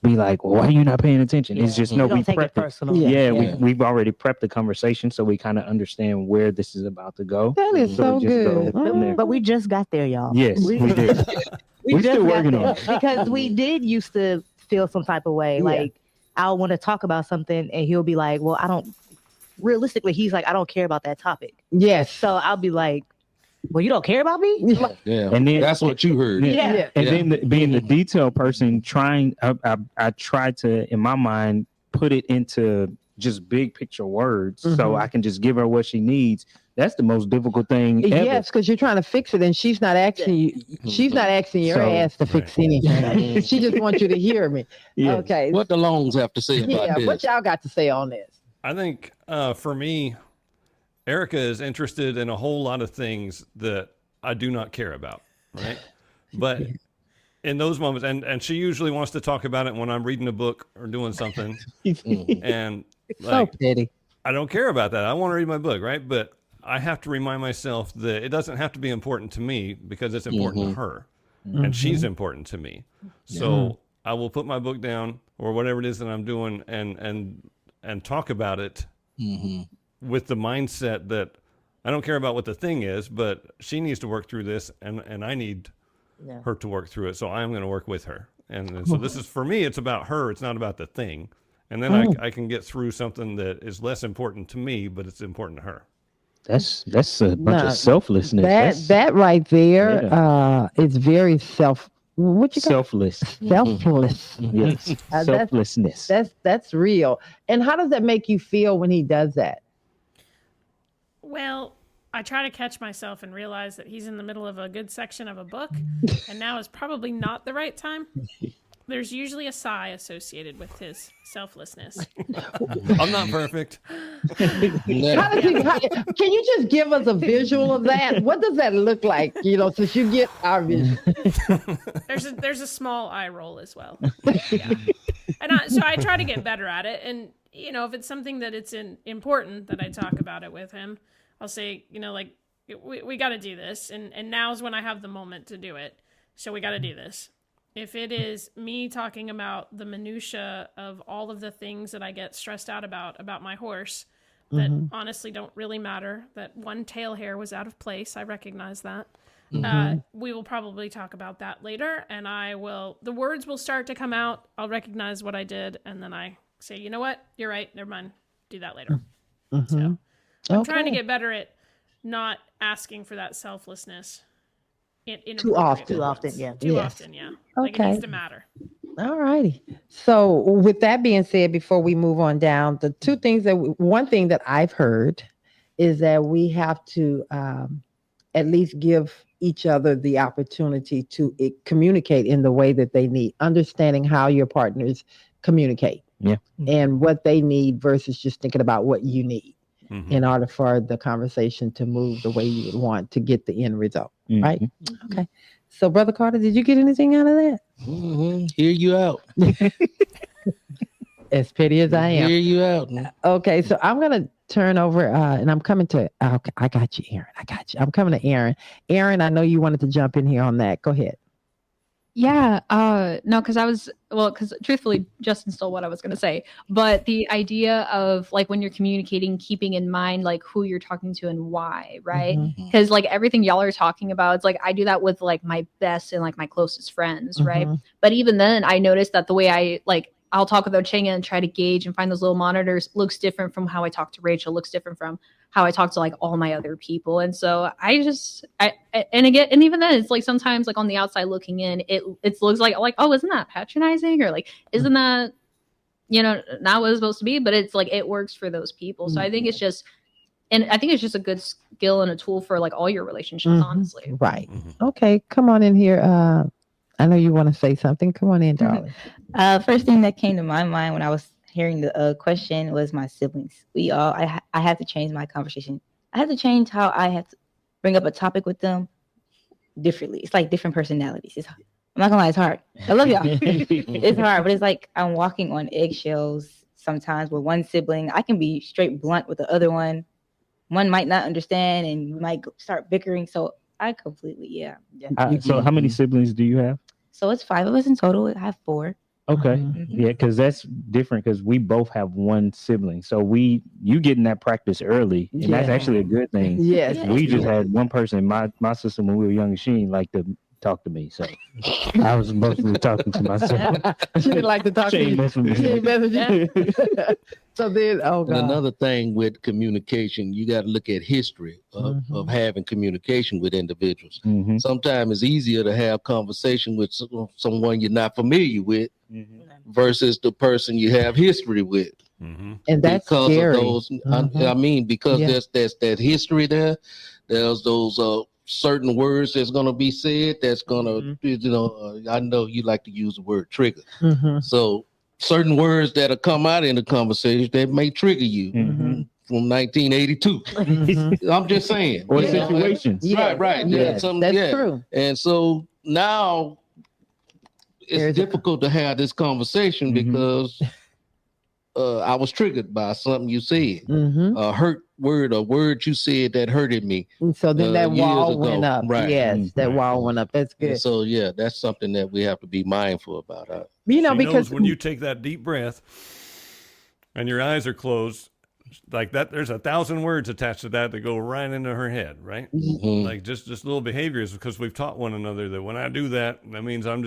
be like, well, why are you not paying attention? It's just we take it personal. We've already prepped the conversation, so we kind of understand where this is about to go. That is so good. But we just got there, y'all. Yes, we did. We're still working on it because we did used to feel some type of way. Like I'll want to talk about something, and he'll be like, "Well, realistically, he's like, I don't care about that topic. Yes. So I'll be like, well, you don't care about me? Yeah. And then that's what you heard. Yeah. And then being the detail person, I try to, in my mind, put it into just big picture words so I can just give her what she needs. That's the most difficult thing ever. Yes, because you're trying to fix it, and she's not asking you. She's not asking your ass to fix anything. She just wants you to hear me. Yes. Okay. What the Longs have to say about this? What y'all got to say on this? I think for me, Erica is interested in a whole lot of things that I do not care about, right? But in those moments, and she usually wants to talk about it when I'm reading a book or doing something, and so petty. I don't care about that. I want to read my book, right? But I have to remind myself that it doesn't have to be important to me because it's important to her, and she's important to me. So I will put my book down or whatever it is that I'm doing, and talk about it with the mindset that I don't care about what the thing is, but she needs to work through this, and I need her to work through it. So I'm going to work with her, and so this is, for me, it's about her. It's not about the thing, and then I can get through something that is less important to me, but it's important to her. That's a bunch of selflessness. That right there is very selfless. Selfless. Yes. Selflessness. That's real. And how does that make you feel when he does that? Well, I try to catch myself and realize that he's in the middle of a good section of a book, and now is probably not the right time. There's usually a sigh associated with his selflessness. I'm not perfect. Can you just give us a visual of that? What does that look like? Since you get our vision. There's a small eye roll as well. Yeah. And so I try to get better at it. And, if it's something that it's important that I talk about it with him, I'll say, we got to do this. And now's when I have the moment to do it. So we got to do this. If it is me talking about the minutia of all of the things that I get stressed out about my horse that honestly don't really matter, that one tail hair was out of place, I recognize that. We will probably talk about that later, and the words will start to come out. I'll recognize what I did, and then I say, you know what? You're right. Never mind. Do that later. So I'm trying to get better at not asking for that selflessness. Too often, yeah. Too often, yeah. Like it needs to matter. All righty. So with that being said, before we move on down, one thing that I've heard is that we have to at least give each other the opportunity to communicate in the way that they need, understanding how your partners communicate and what they need versus just thinking about what you need in order for the conversation to move the way you would want to get the end result. Right? Okay. So, Brother Carter, did you get anything out of that? Hear you out. As petty as I am. Hear you out. Okay, so I'm going to turn over and I'm coming to, okay, I got you, Aaron. I got you. I'm coming to Aaron. Aaron, I know you wanted to jump in here on that. Go ahead. Yeah, no, because truthfully, Justin stole what I was going to say. But the idea of when you're communicating, keeping in mind who you're talking to and why, right? Because everything y'all are talking about, it's I do that with my best and my closest friends, right? But even then, I noticed that the way I'll talk with Ochenga and try to gauge and find those little monitors looks different from how I talk to Rachel, looks different from how I talk to all my other people. And so and even then it's sometimes on the outside looking in, it looks oh, isn't that patronizing? Or isn't that, not what it's supposed to be? But it's it works for those people. So I think it's just a good skill and a tool for all your relationships, honestly. Right. Okay. Come on in here. I know you want to say something. Come on in, darling. First thing that came to my mind when I was hearing the question was my siblings. I had to change my conversation. I had to change how I had to bring up a topic with them differently. It's different personalities. I'm not gonna lie, it's hard. I love y'all. It's hard, but it's I'm walking on eggshells sometimes with one sibling. I can be straight blunt with the other one. One might not understand and we might start bickering. So I completely, So how many siblings do you have? So it's 5 of us in total. I have 4. Okay. Yeah, because that's different because we both have one sibling. So you getting that practice early, and that's actually a good thing. Yes. We just had one person, my sister, when we were young, she didn't like to talk to me. So I was mostly talking to myself. She didn't like to talk to you. She ain't messing with me. So then, and another thing with communication, you got to look at history of having communication with individuals. Sometimes it's easier to have conversation with someone you're not familiar with versus the person you have history with. And that's because scary. Of those, I mean, because there's that history there. There's those certain words that's going to be said that's going to, I know you like to use the word trigger. So certain words that'll come out in the conversation that may trigger you from 1982. I'm just saying. Or situations. Right. Yes, that's true. And so now it's difficult to have this conversation because I was triggered by something you said. A hurt word, a word you said that hurted me. And so then that wall went up. Right. Yes, that wall went up. That's good. And so that's something that we have to be mindful about. Because when you take that deep breath and your eyes are closed, like that, there's 1,000 words attached to that go right into her head, right? Like just little behaviors, because we've taught one another that when I do that, that means I'm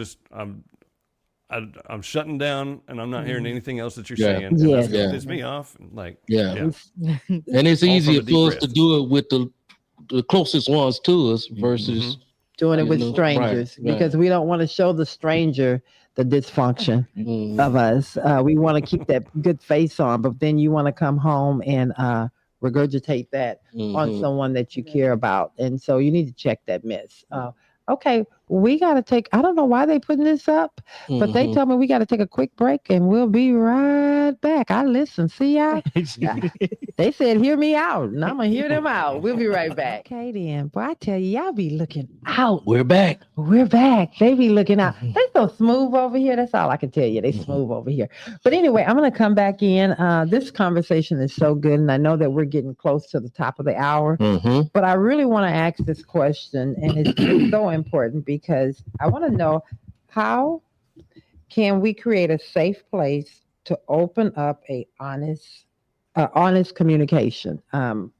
shutting down and I'm not hearing anything else that you're saying. And that's going to piss me off. And it's easier for us to do it with the closest ones to us versus doing it with strangers, because we don't want to show the stranger the dysfunction of us. We want to keep that good face on, but then you want to come home and regurgitate that on someone that you care about. And so you need to check that mess. Okay, we got to take, I don't know why they putting this up, but they tell me we got to take a quick break and we'll be right back. I listen. See y'all? They said, hear me out, and I'm going to hear them out. We'll be right back. Okay, then. Boy, I tell you, y'all be looking out. We're back. They be looking out. They so smooth over here. That's all I can tell you. They smooth over here. But anyway, I'm going to come back in. This conversation is so good, and I know that we're getting close to the top of the hour, but I really want to ask this question, and it's so important because I want to know, how can we create a safe place to open up honest communication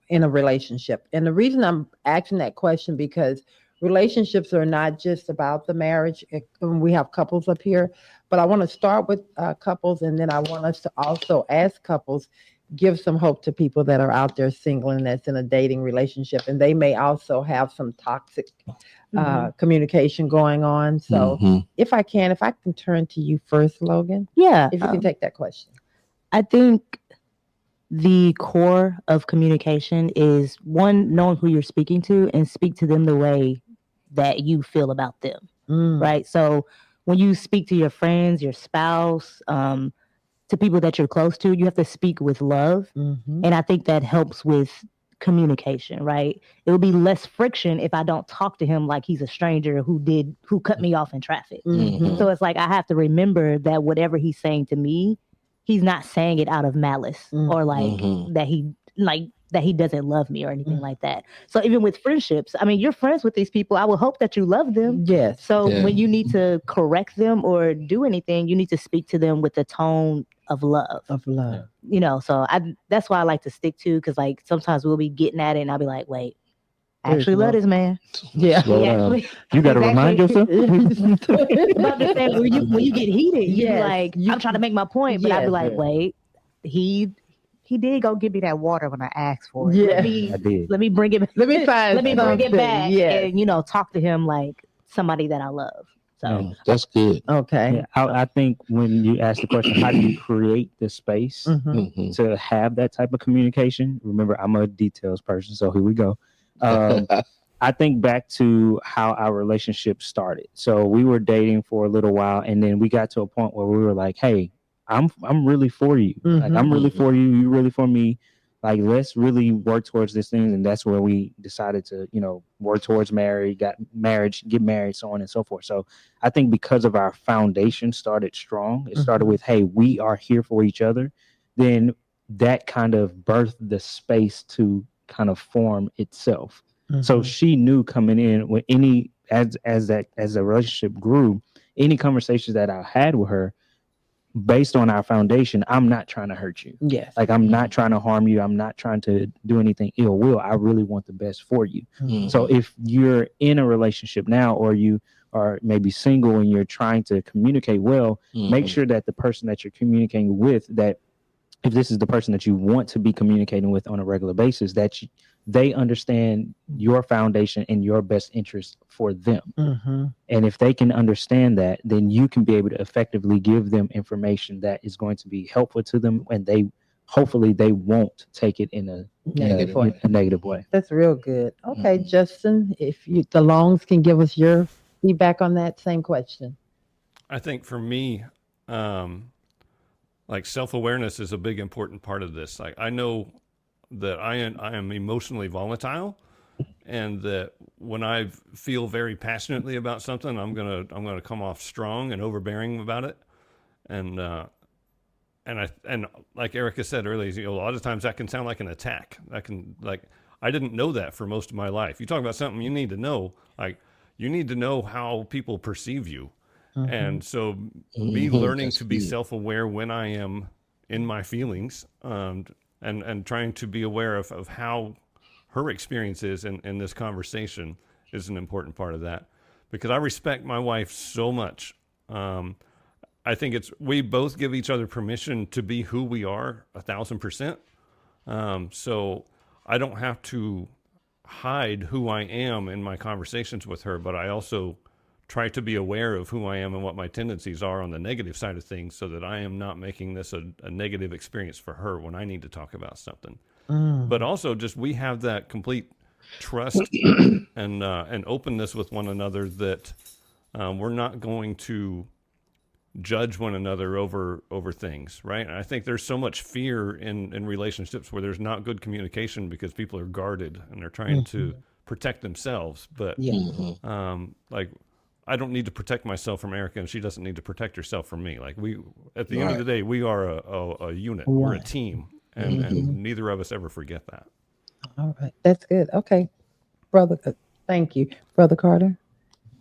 in a relationship? And the reason I'm asking that question, because relationships are not just about the marriage. We have couples up here, but I want to start with couples, and then I want us to also, as couples, give some hope to people that are out there single and that's in a dating relationship, and they may also have some toxic communication going on. So if I can turn to you first, Logan. Yeah. If you can take that question. I think the core of communication is, one, knowing who you're speaking to and speak to them the way that you feel about them. Right. So when you speak to your friends, your spouse, to people that you're close to, you have to speak with love. And I think that helps with communication, right? It will be less friction if I don't talk to him like he's a stranger who cut me off in traffic. So it's like, I have to remember that whatever he's saying to me, he's not saying it out of malice or that he doesn't love me or anything like that. So even with friendships, I mean, you're friends with these people. I will hope that you love them. Yes. So when you need to correct them or do anything, you need to speak to them with the tone of love. So that's why I like to stick to, because like sometimes we'll be getting at it and I'll be like, wait, I actually love this man. Yeah. You got to remind yourself. About the thing, when you get heated, you're like, I'm trying to make my point, but I'll be like, wait, he did go give me that water when I asked for it. Let me bring it. Let me bring it back and talk to him like somebody that I love. So that's good. Okay. Yeah, I think when you ask the question, how do you create the space to have that type of communication? Remember, I'm a details person, so here we go. I think back to how our relationship started. So we were dating for a little while, and then we got to a point where we were like, hey, I'm really for you. Like, I'm really for you. You really for me. Like, let's really work towards this thing. And that's where we decided to, work towards get married, so on and so forth. So I think because of our foundation started strong, it started with, hey, we are here for each other. Then that kind of birthed the space to kind of form itself. So she knew coming in with as the relationship grew, any conversations that I had with her, based on our foundation, I'm not trying to hurt you. Yes. Like, I'm not trying to harm you. I'm not trying to do anything ill will. I really want the best for you. So if you're in a relationship now, or you are maybe single and you're trying to communicate well, make sure that the person that you're communicating with, that if this is the person that you want to be communicating with on a regular basis, that they understand your foundation and your best interest for them. Mm-hmm. And if they can understand that, then you can be able to effectively give them information that is going to be helpful to them, and hopefully they won't take it in a negative way. That's real good. Okay, Justin, if the Longs can give us your feedback on that same question. I think for me, like self-awareness is a big important part of this. Like I know that I am emotionally volatile, and that when I feel very passionately about something, I'm gonna come off strong and overbearing about it, and like Erica said earlier, a lot of times that can sound like an attack. I didn't know that for most of my life. You talk about something you need to know, like you need to know how people perceive you. Mm-hmm. And so me learning to be self-aware when I am in my feelings, and trying to be aware of how her experience is in this conversation is an important part of that, because I respect my wife so much. I think we both give each other permission to be who we are 1,000%. So I don't have to hide who I am in my conversations with her, but I also try to be aware of who I am and what my tendencies are on the negative side of things, so that I am not making this a negative experience for her when I need to talk about something. But also just we have that complete trust and openness with one another that we're not going to judge one another over things, right? And I think there's so much fear in relationships where there's not good communication because people are guarded and they're trying to protect themselves. But like I don't need to protect myself from Erica, and she doesn't need to protect herself from me. Like at the end of the day, we are a unit. We're a team, and neither of us ever forget that. All right, that's good. Okay, brother. Thank you, Brother Carter.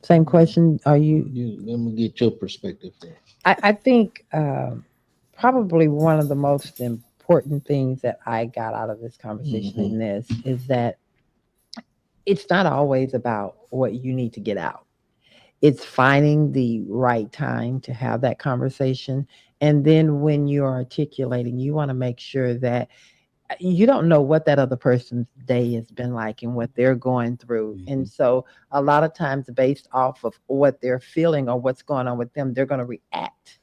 Same question. Are you? Let me get your perspective there. I think probably one of the most important things that I got out of this conversation in this is that it's not always about what you need to get out. It's finding the right time to have that conversation. And then when you're articulating, you want to make sure that you don't know what that other person's day has been like and what they're going through. And so a lot of times based off of what they're feeling or what's going on with them, they're going to react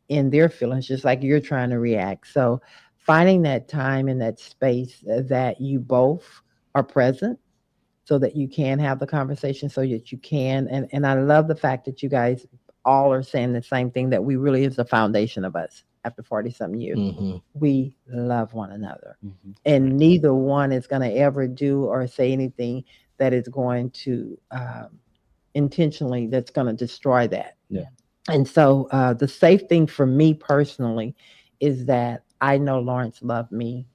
in their feelings just like you're trying to react. So finding that time and that space that you both are present, so that you can have the conversation, so that you can. And I love the fact that you guys all are saying the same thing, that we really is the foundation of us after 40-something years. We love one another. And neither one is going to ever do or say anything that is going to intentionally, that's going to destroy that. Yeah. And so the safe thing for me personally is that I know Lawrence loved me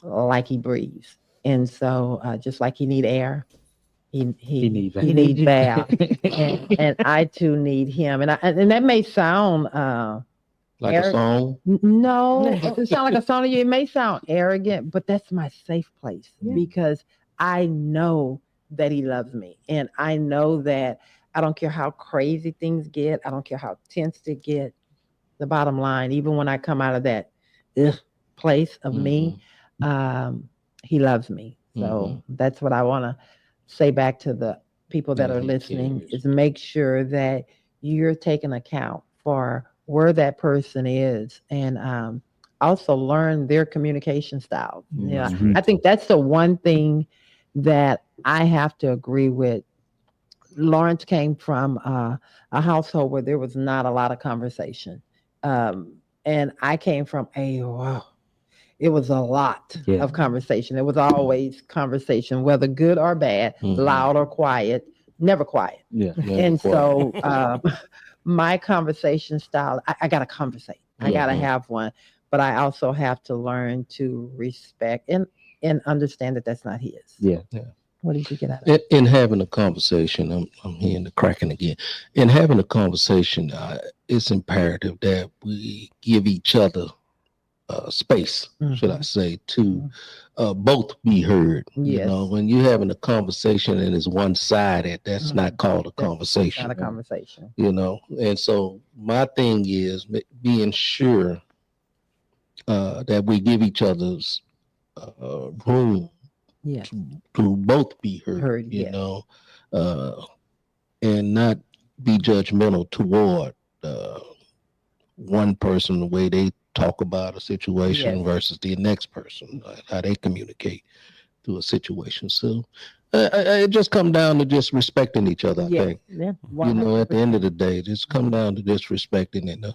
like he breathes. And so just like he need air, he needs bath. and I too need him. And that may sound like a song. No, it sounds like a song to you. It may sound arrogant, but that's my safe place because I know that he loves me. And I know that I don't care how crazy things get. I don't care how tense they get. The bottom line, even when I come out of that place of me, he loves me. So that's what I want to say back to the people that are listening is make sure that you're taking account for where that person is and also learn their communication style. Yeah, I think that's the one thing that I have to agree with. Lawrence came from a household where there was not a lot of conversation. And I came from it was a lot of conversation. It was always conversation, whether good or bad, loud or quiet, never quiet. So my conversation style, I got to conversate. I got to have one, but I also have to learn to respect and understand that that's not his. Yeah. What did you get out of it? In having a conversation, I'm hearing the cracking again. In having a conversation, it's imperative that we give each other space, should I say, to both be heard. You know, when you're having a conversation and it's one-sided, that's not called a conversation. Not a conversation. You know, and so my thing is being sure that we give each other's room to both be heard, you know, and not be judgmental toward one person, the way they talk about a situation versus the next person, how they communicate through a situation. So it just come down to just respecting each other, I think. Yeah. You know, at the end of the day, just come down to just respecting and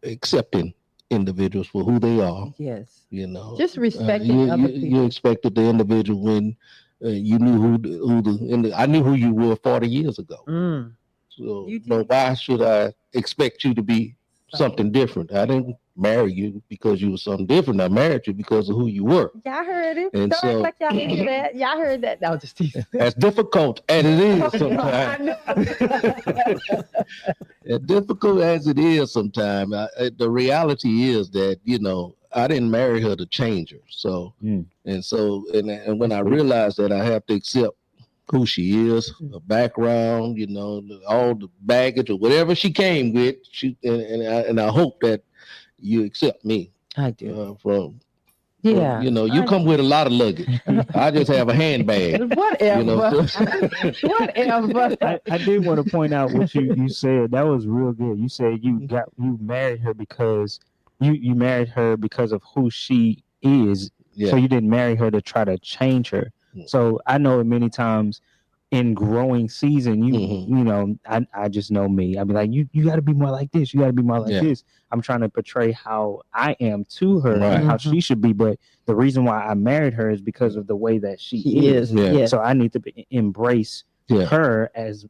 accepting individuals for who they are. Yes. You know, just respecting other people. You expected the individual when you knew I knew who you were 40 years ago. So, but why should I expect you to be something different? I didn't marry you because you were something different. I married you because of who you were. Y'all heard it. And Don't act like y'all didn't hear that. Y'all heard that. No, just teasing. As difficult as it is sometimes. As difficult as it is sometimes, the reality is that, you know, I didn't marry her to change her. So, and when I realized that I have to accept who she is, her background, you know, all the baggage or whatever she came with, and I hope that you accept me. I do. You know, you come with a lot of luggage. I just have a handbag. Whatever. You know? Whatever. I did want to point out what you said. That was real good. You said you married her because you married her because of who she is. Yeah. So you didn't marry her to try to change her. So I know many times in growing season, you know, I just know me. I'd be like, you got to be more like this. You got to be more like this. I'm trying to portray how I am to her and how she should be. But the reason why I married her is because of the way that she is. Yeah. So I need to embrace her as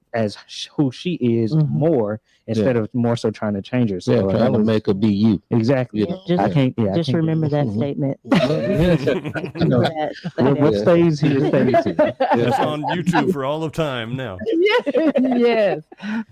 who she is more instead of more so trying to change her. So trying to make her be you. Exactly. Yeah, just remember that statement. What stays here stays here. It's on YouTube for all of time now. Yes.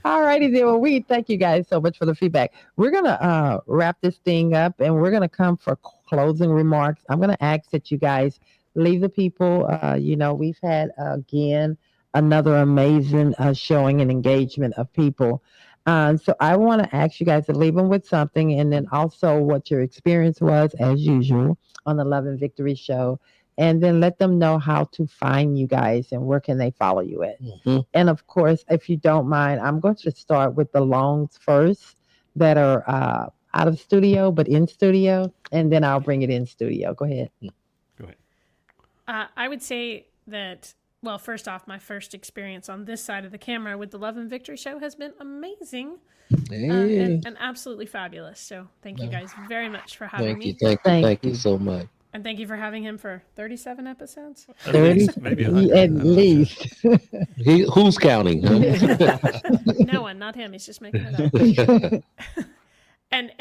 All righty then. Well, we thank you guys so much for the feedback. We're gonna wrap this thing up and we're gonna come for closing remarks. I'm gonna ask that you guys leave the people. You know, we've had again another amazing showing and engagement of people. So I want to ask you guys to leave them with something, and then also what your experience was as usual on the Love and Victory show, and then let them know how to find you guys and where can they follow you at. And of course, if you don't mind, I'm going to start with the longs first that are out of studio but in studio, and then I'll bring it in studio. Go ahead. Go ahead. I would say that, well, first off, my first experience on this side of the camera with the Love and Victory show has been amazing and absolutely fabulous. So thank you guys very much for having me. Thank you so much. And thank you for having him for 37 episodes. 30, maybe at least. Who's counting? No one, not him. He's just making it up. And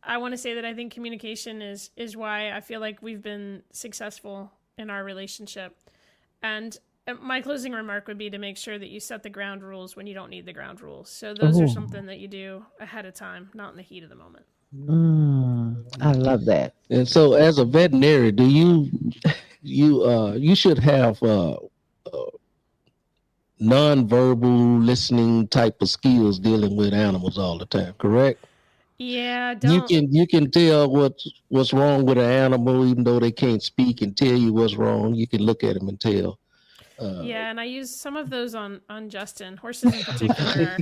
I want to say that I think communication is why I feel like we've been successful in our relationship. And my closing remark would be to make sure that you set the ground rules when you don't need the ground rules. So those are something that you do ahead of time, not in the heat of the moment. I love that. And so, as a veterinarian, you should have non-verbal listening type of skills dealing with animals all the time, correct? Yeah, you can tell what's wrong with an animal, even though they can't speak and tell you what's wrong. You can look at them and tell. Yeah, and I use some of those on Justin. Horses in particular.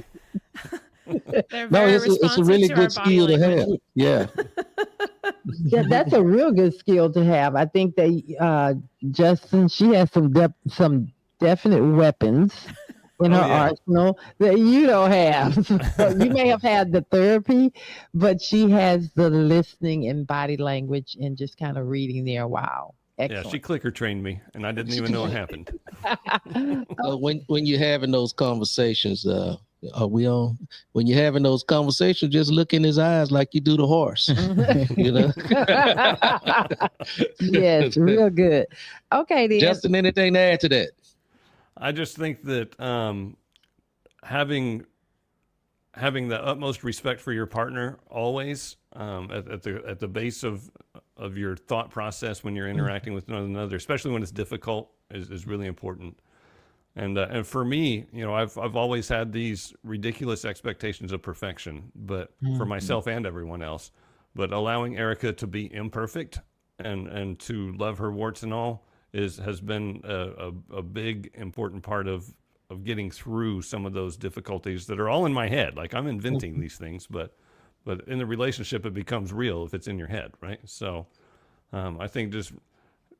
They're very it's a really good skill to have. Yeah. Yeah, that's a real good skill to have. I think that Justin, she has some definite weapons in her arsenal that you don't have. So you may have had the therapy, but she has the listening and body language and just kind of reading there. Wow. Excellent. Yeah, she clicker trained me, and I didn't even know it happened. When you're having those conversations, are we on? When you're having those conversations, just look in his eyes like you do the horse. You know. Yes, real good. Okay, then. Justin, anything to add to that? I just think that having the utmost respect for your partner always at the base of your thought process when you're interacting with one another, especially when it's difficult, is really important. And for me, you know, I've always had these ridiculous expectations of perfection, but for myself and everyone else. but allowing Erica to be imperfect and to love her warts and all has been a big important part of getting through some of those difficulties that are all in my head. Like I'm inventing these things, but in the relationship, it becomes real if it's in your head, right? So I think just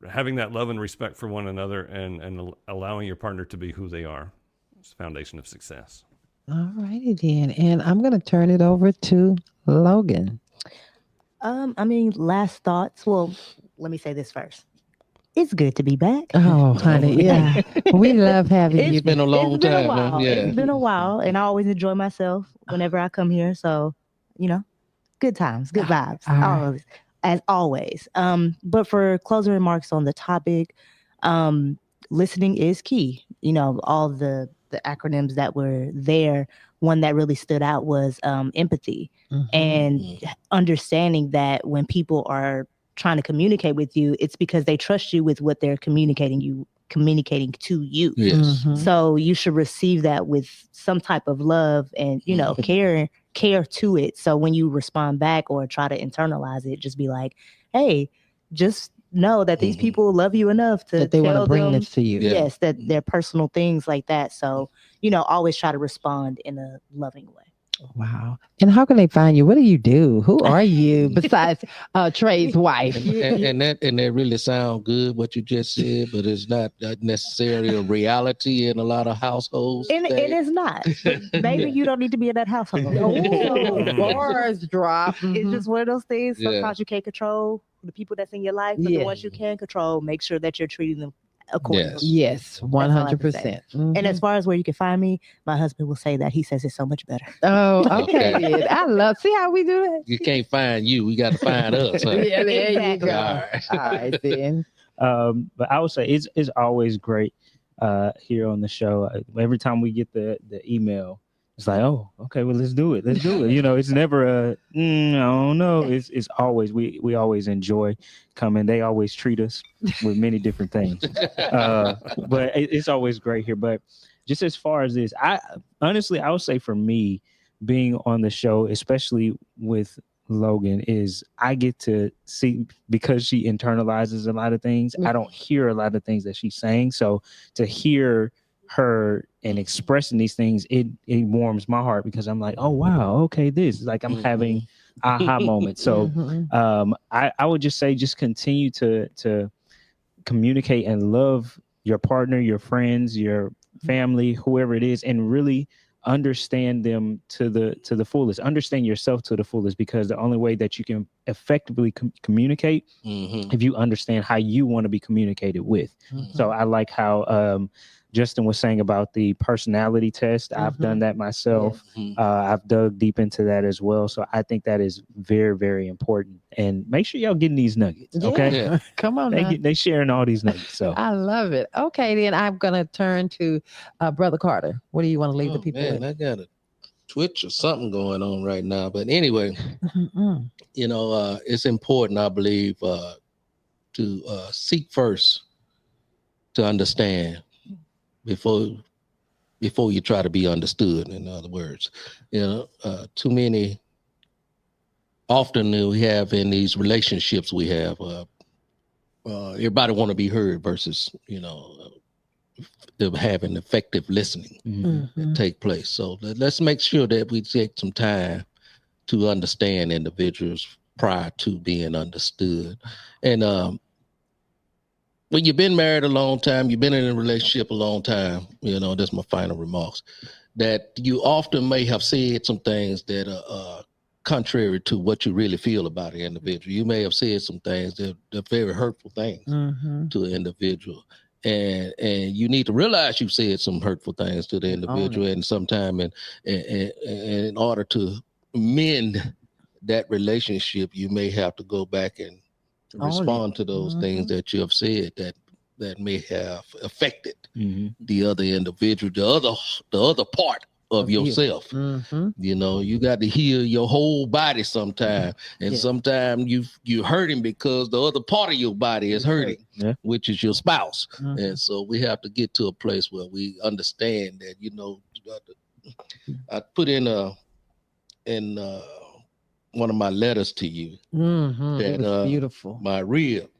having that love and respect for one another and allowing your partner to be who they are is the foundation of success. All righty then. And I'm going to turn it over to Logan. Last thoughts. Well, let me say this first. It's good to be back. Oh, honey, yeah. We love having you. It's been a long time. Yeah. It's been a while, and I always enjoy myself whenever I come here. So, good times, good vibes, always, as always. But for closing remarks on the topic, listening is key. All the acronyms that were there. One that really stood out was empathy, and understanding that when people are trying to communicate with you, it's because they trust you with what they're communicating to you. Yes. So you should receive that with some type of love and care to it. So when you respond back or try to internalize it, just be like, hey, just know that these people love you enough to that they want to bring this to you. Yes, that they're personal things like that. So always try to respond in a loving way. Wow. And how can they find you? What do you do? Who are you besides Trey's wife? And that really sounds good, what you just said, but it's not necessarily a reality in a lot of households. And it is not. Maybe you don't need to be in that household. Bars drop. It's just one of those things. Sometimes you can't control the people that's in your life, but the ones you can control, make sure that you're treating them accordingly. Yes, 100%. And as far as where you can find me, my husband will say that he says it's so much better. Oh, okay. I see how we do it. You can't find you. We got to find us. Huh? Yeah, there you go. All right then. But I would say it's always great here on the show. Every time we get the email, it's like, oh, okay, well, let's do it. It's never I don't know. It's always, we always enjoy coming. They always treat us with many different things. But it's always great here. But just as far as this, I would say for me, being on the show, especially with Logan, is I get to see, because she internalizes a lot of things. I don't hear a lot of things that she's saying. So to hear her and expressing these things, it warms my heart, because I'm like, oh wow, okay, this is like I'm having aha moments. So I would just say, just continue to communicate and love your partner, your friends, your family, whoever it is, and really understand them to the fullest. Understand yourself to the fullest, because the only way that you can effectively communicate if you understand how you want to be communicated with. So I like how Justin was saying about the personality test. I've done that myself. I've dug deep into that as well. So I think that is very, very important. And make sure y'all getting these nuggets. Okay. Yeah. Come on. They sharing all these nuggets. So I love it. Okay, then I'm gonna turn to Brother Carter. What do you want to leave the people with? I got a twitch or something going on right now. But anyway, it's important, I believe, to seek first to understand before you try to be understood. In other words, too many often we have in these relationships, we have everybody want to be heard versus having effective listening take place. So let's make sure that we take some time to understand individuals prior to being understood. And when you've been married a long time, you've been in a relationship a long time, that's my final remarks, that you often may have said some things that are contrary to what you really feel about an individual. You may have said some things that are very hurtful things to an individual. And you need to realize you said some hurtful things to the individual, and sometime and in order to mend that relationship, you may have to go back and respond to those things that you have said that may have affected the other individual, the other part of yourself. You got to heal your whole body sometime, and sometimes you hurting because the other part of your body is hurting, which is your spouse. And so we have to get to a place where we understand that, I put in one of my letters to you. It was beautiful. My rib.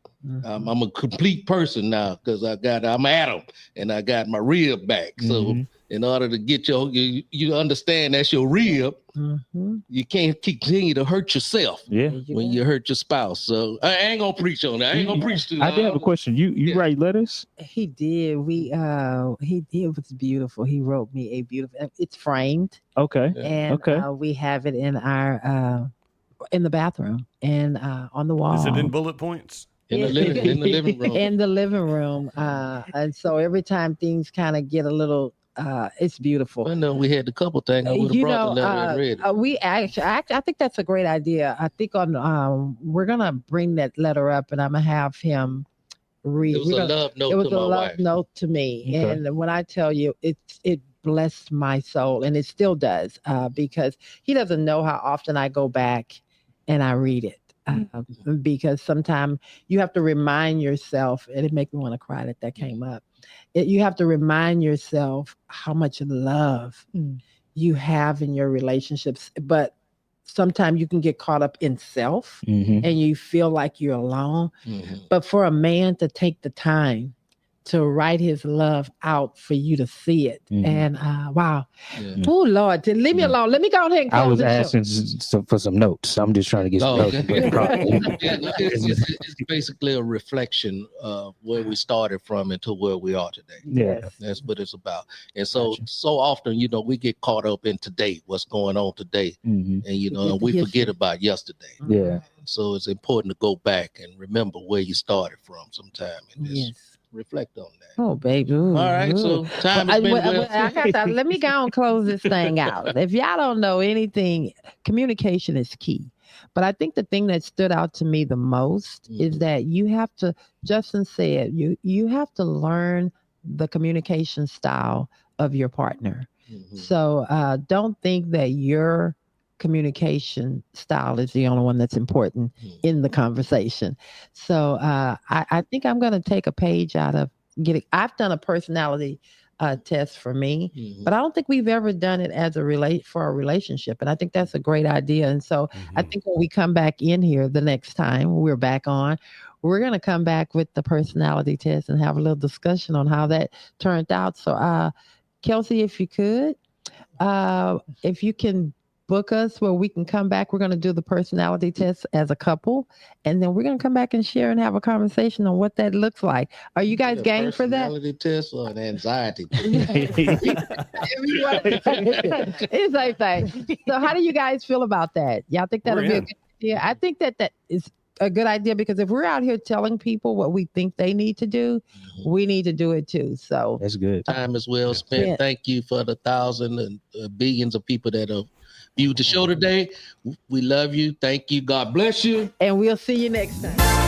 I'm a complete person now because I'm Adam and I got my rib back. So in order to get you understand that's your rib, you can't continue to hurt yourself when you hurt your spouse. So I ain't gonna preach on that. I ain't gonna preach too long. I did have a question. You write letters? He did. It was beautiful. He wrote me a beautiful. It's framed. Okay. And we have it in our in the bathroom and on the wall. Is it in bullet points? In the living room. In the living room. And so every time things kind of get a little, it's beautiful. I know we had a couple things. I would have brought the letter and read it. We actually, I think that's a great idea. I think we're gonna bring that letter up, and I'm gonna have him read. It was a love note. It was a love note to me, okay. And when I tell you, it blessed my soul, and it still does, because he doesn't know how often I go back and I read it. Because sometimes you have to remind yourself, and it makes me want to cry that came up. You have to remind yourself how much love you have in your relationships. But sometimes you can get caught up in self and you feel like you're alone. But for a man to take the time to write his love out for you to see it. And wow. Oh, Lord, leave me alone. Let me go ahead and close. I was asking for some notes. I'm just trying to get some notes. It's basically a reflection of where we started from and to where we are today. Yeah. That's what it's about. And so often, we get caught up in today, what's going on today. And, and we forget about yesterday. Yeah. So it's important to go back and remember where you started from sometime and just reflect on that. Oh, baby. All right. So time has been let me go and close this thing out. If y'all don't know anything, communication is key. But I think the thing that stood out to me the most is that you have to, Justin said, you have to learn the communication style of your partner. So don't think that your communication style is the only one that's important in the conversation. So I think I'm going to take a page out of I've done a personality test for me, but I don't think we've ever done it as for a relationship. And I think that's a great idea. And so I think when we come back in here the next time we're back on, we're going to come back with the personality test and have a little discussion on how that turned out. So Kelsey, if you could, if you can book us where we can come back. We're going to do the personality test as a couple, and then we're going to come back and share and have a conversation on what that looks like. Are you guys game for that? Personality test or an anxiety test? It's like that. So how do you guys feel about that? Y'all think that'll be a good idea? I think that is a good idea, because if we're out here telling people what we think they need to do, we need to do it too. So that's good. Time is well spent. Yeah. Thank you for the thousands and billions of people that have viewed the show today. We love you. Thank you. God bless you. And we'll see you next time.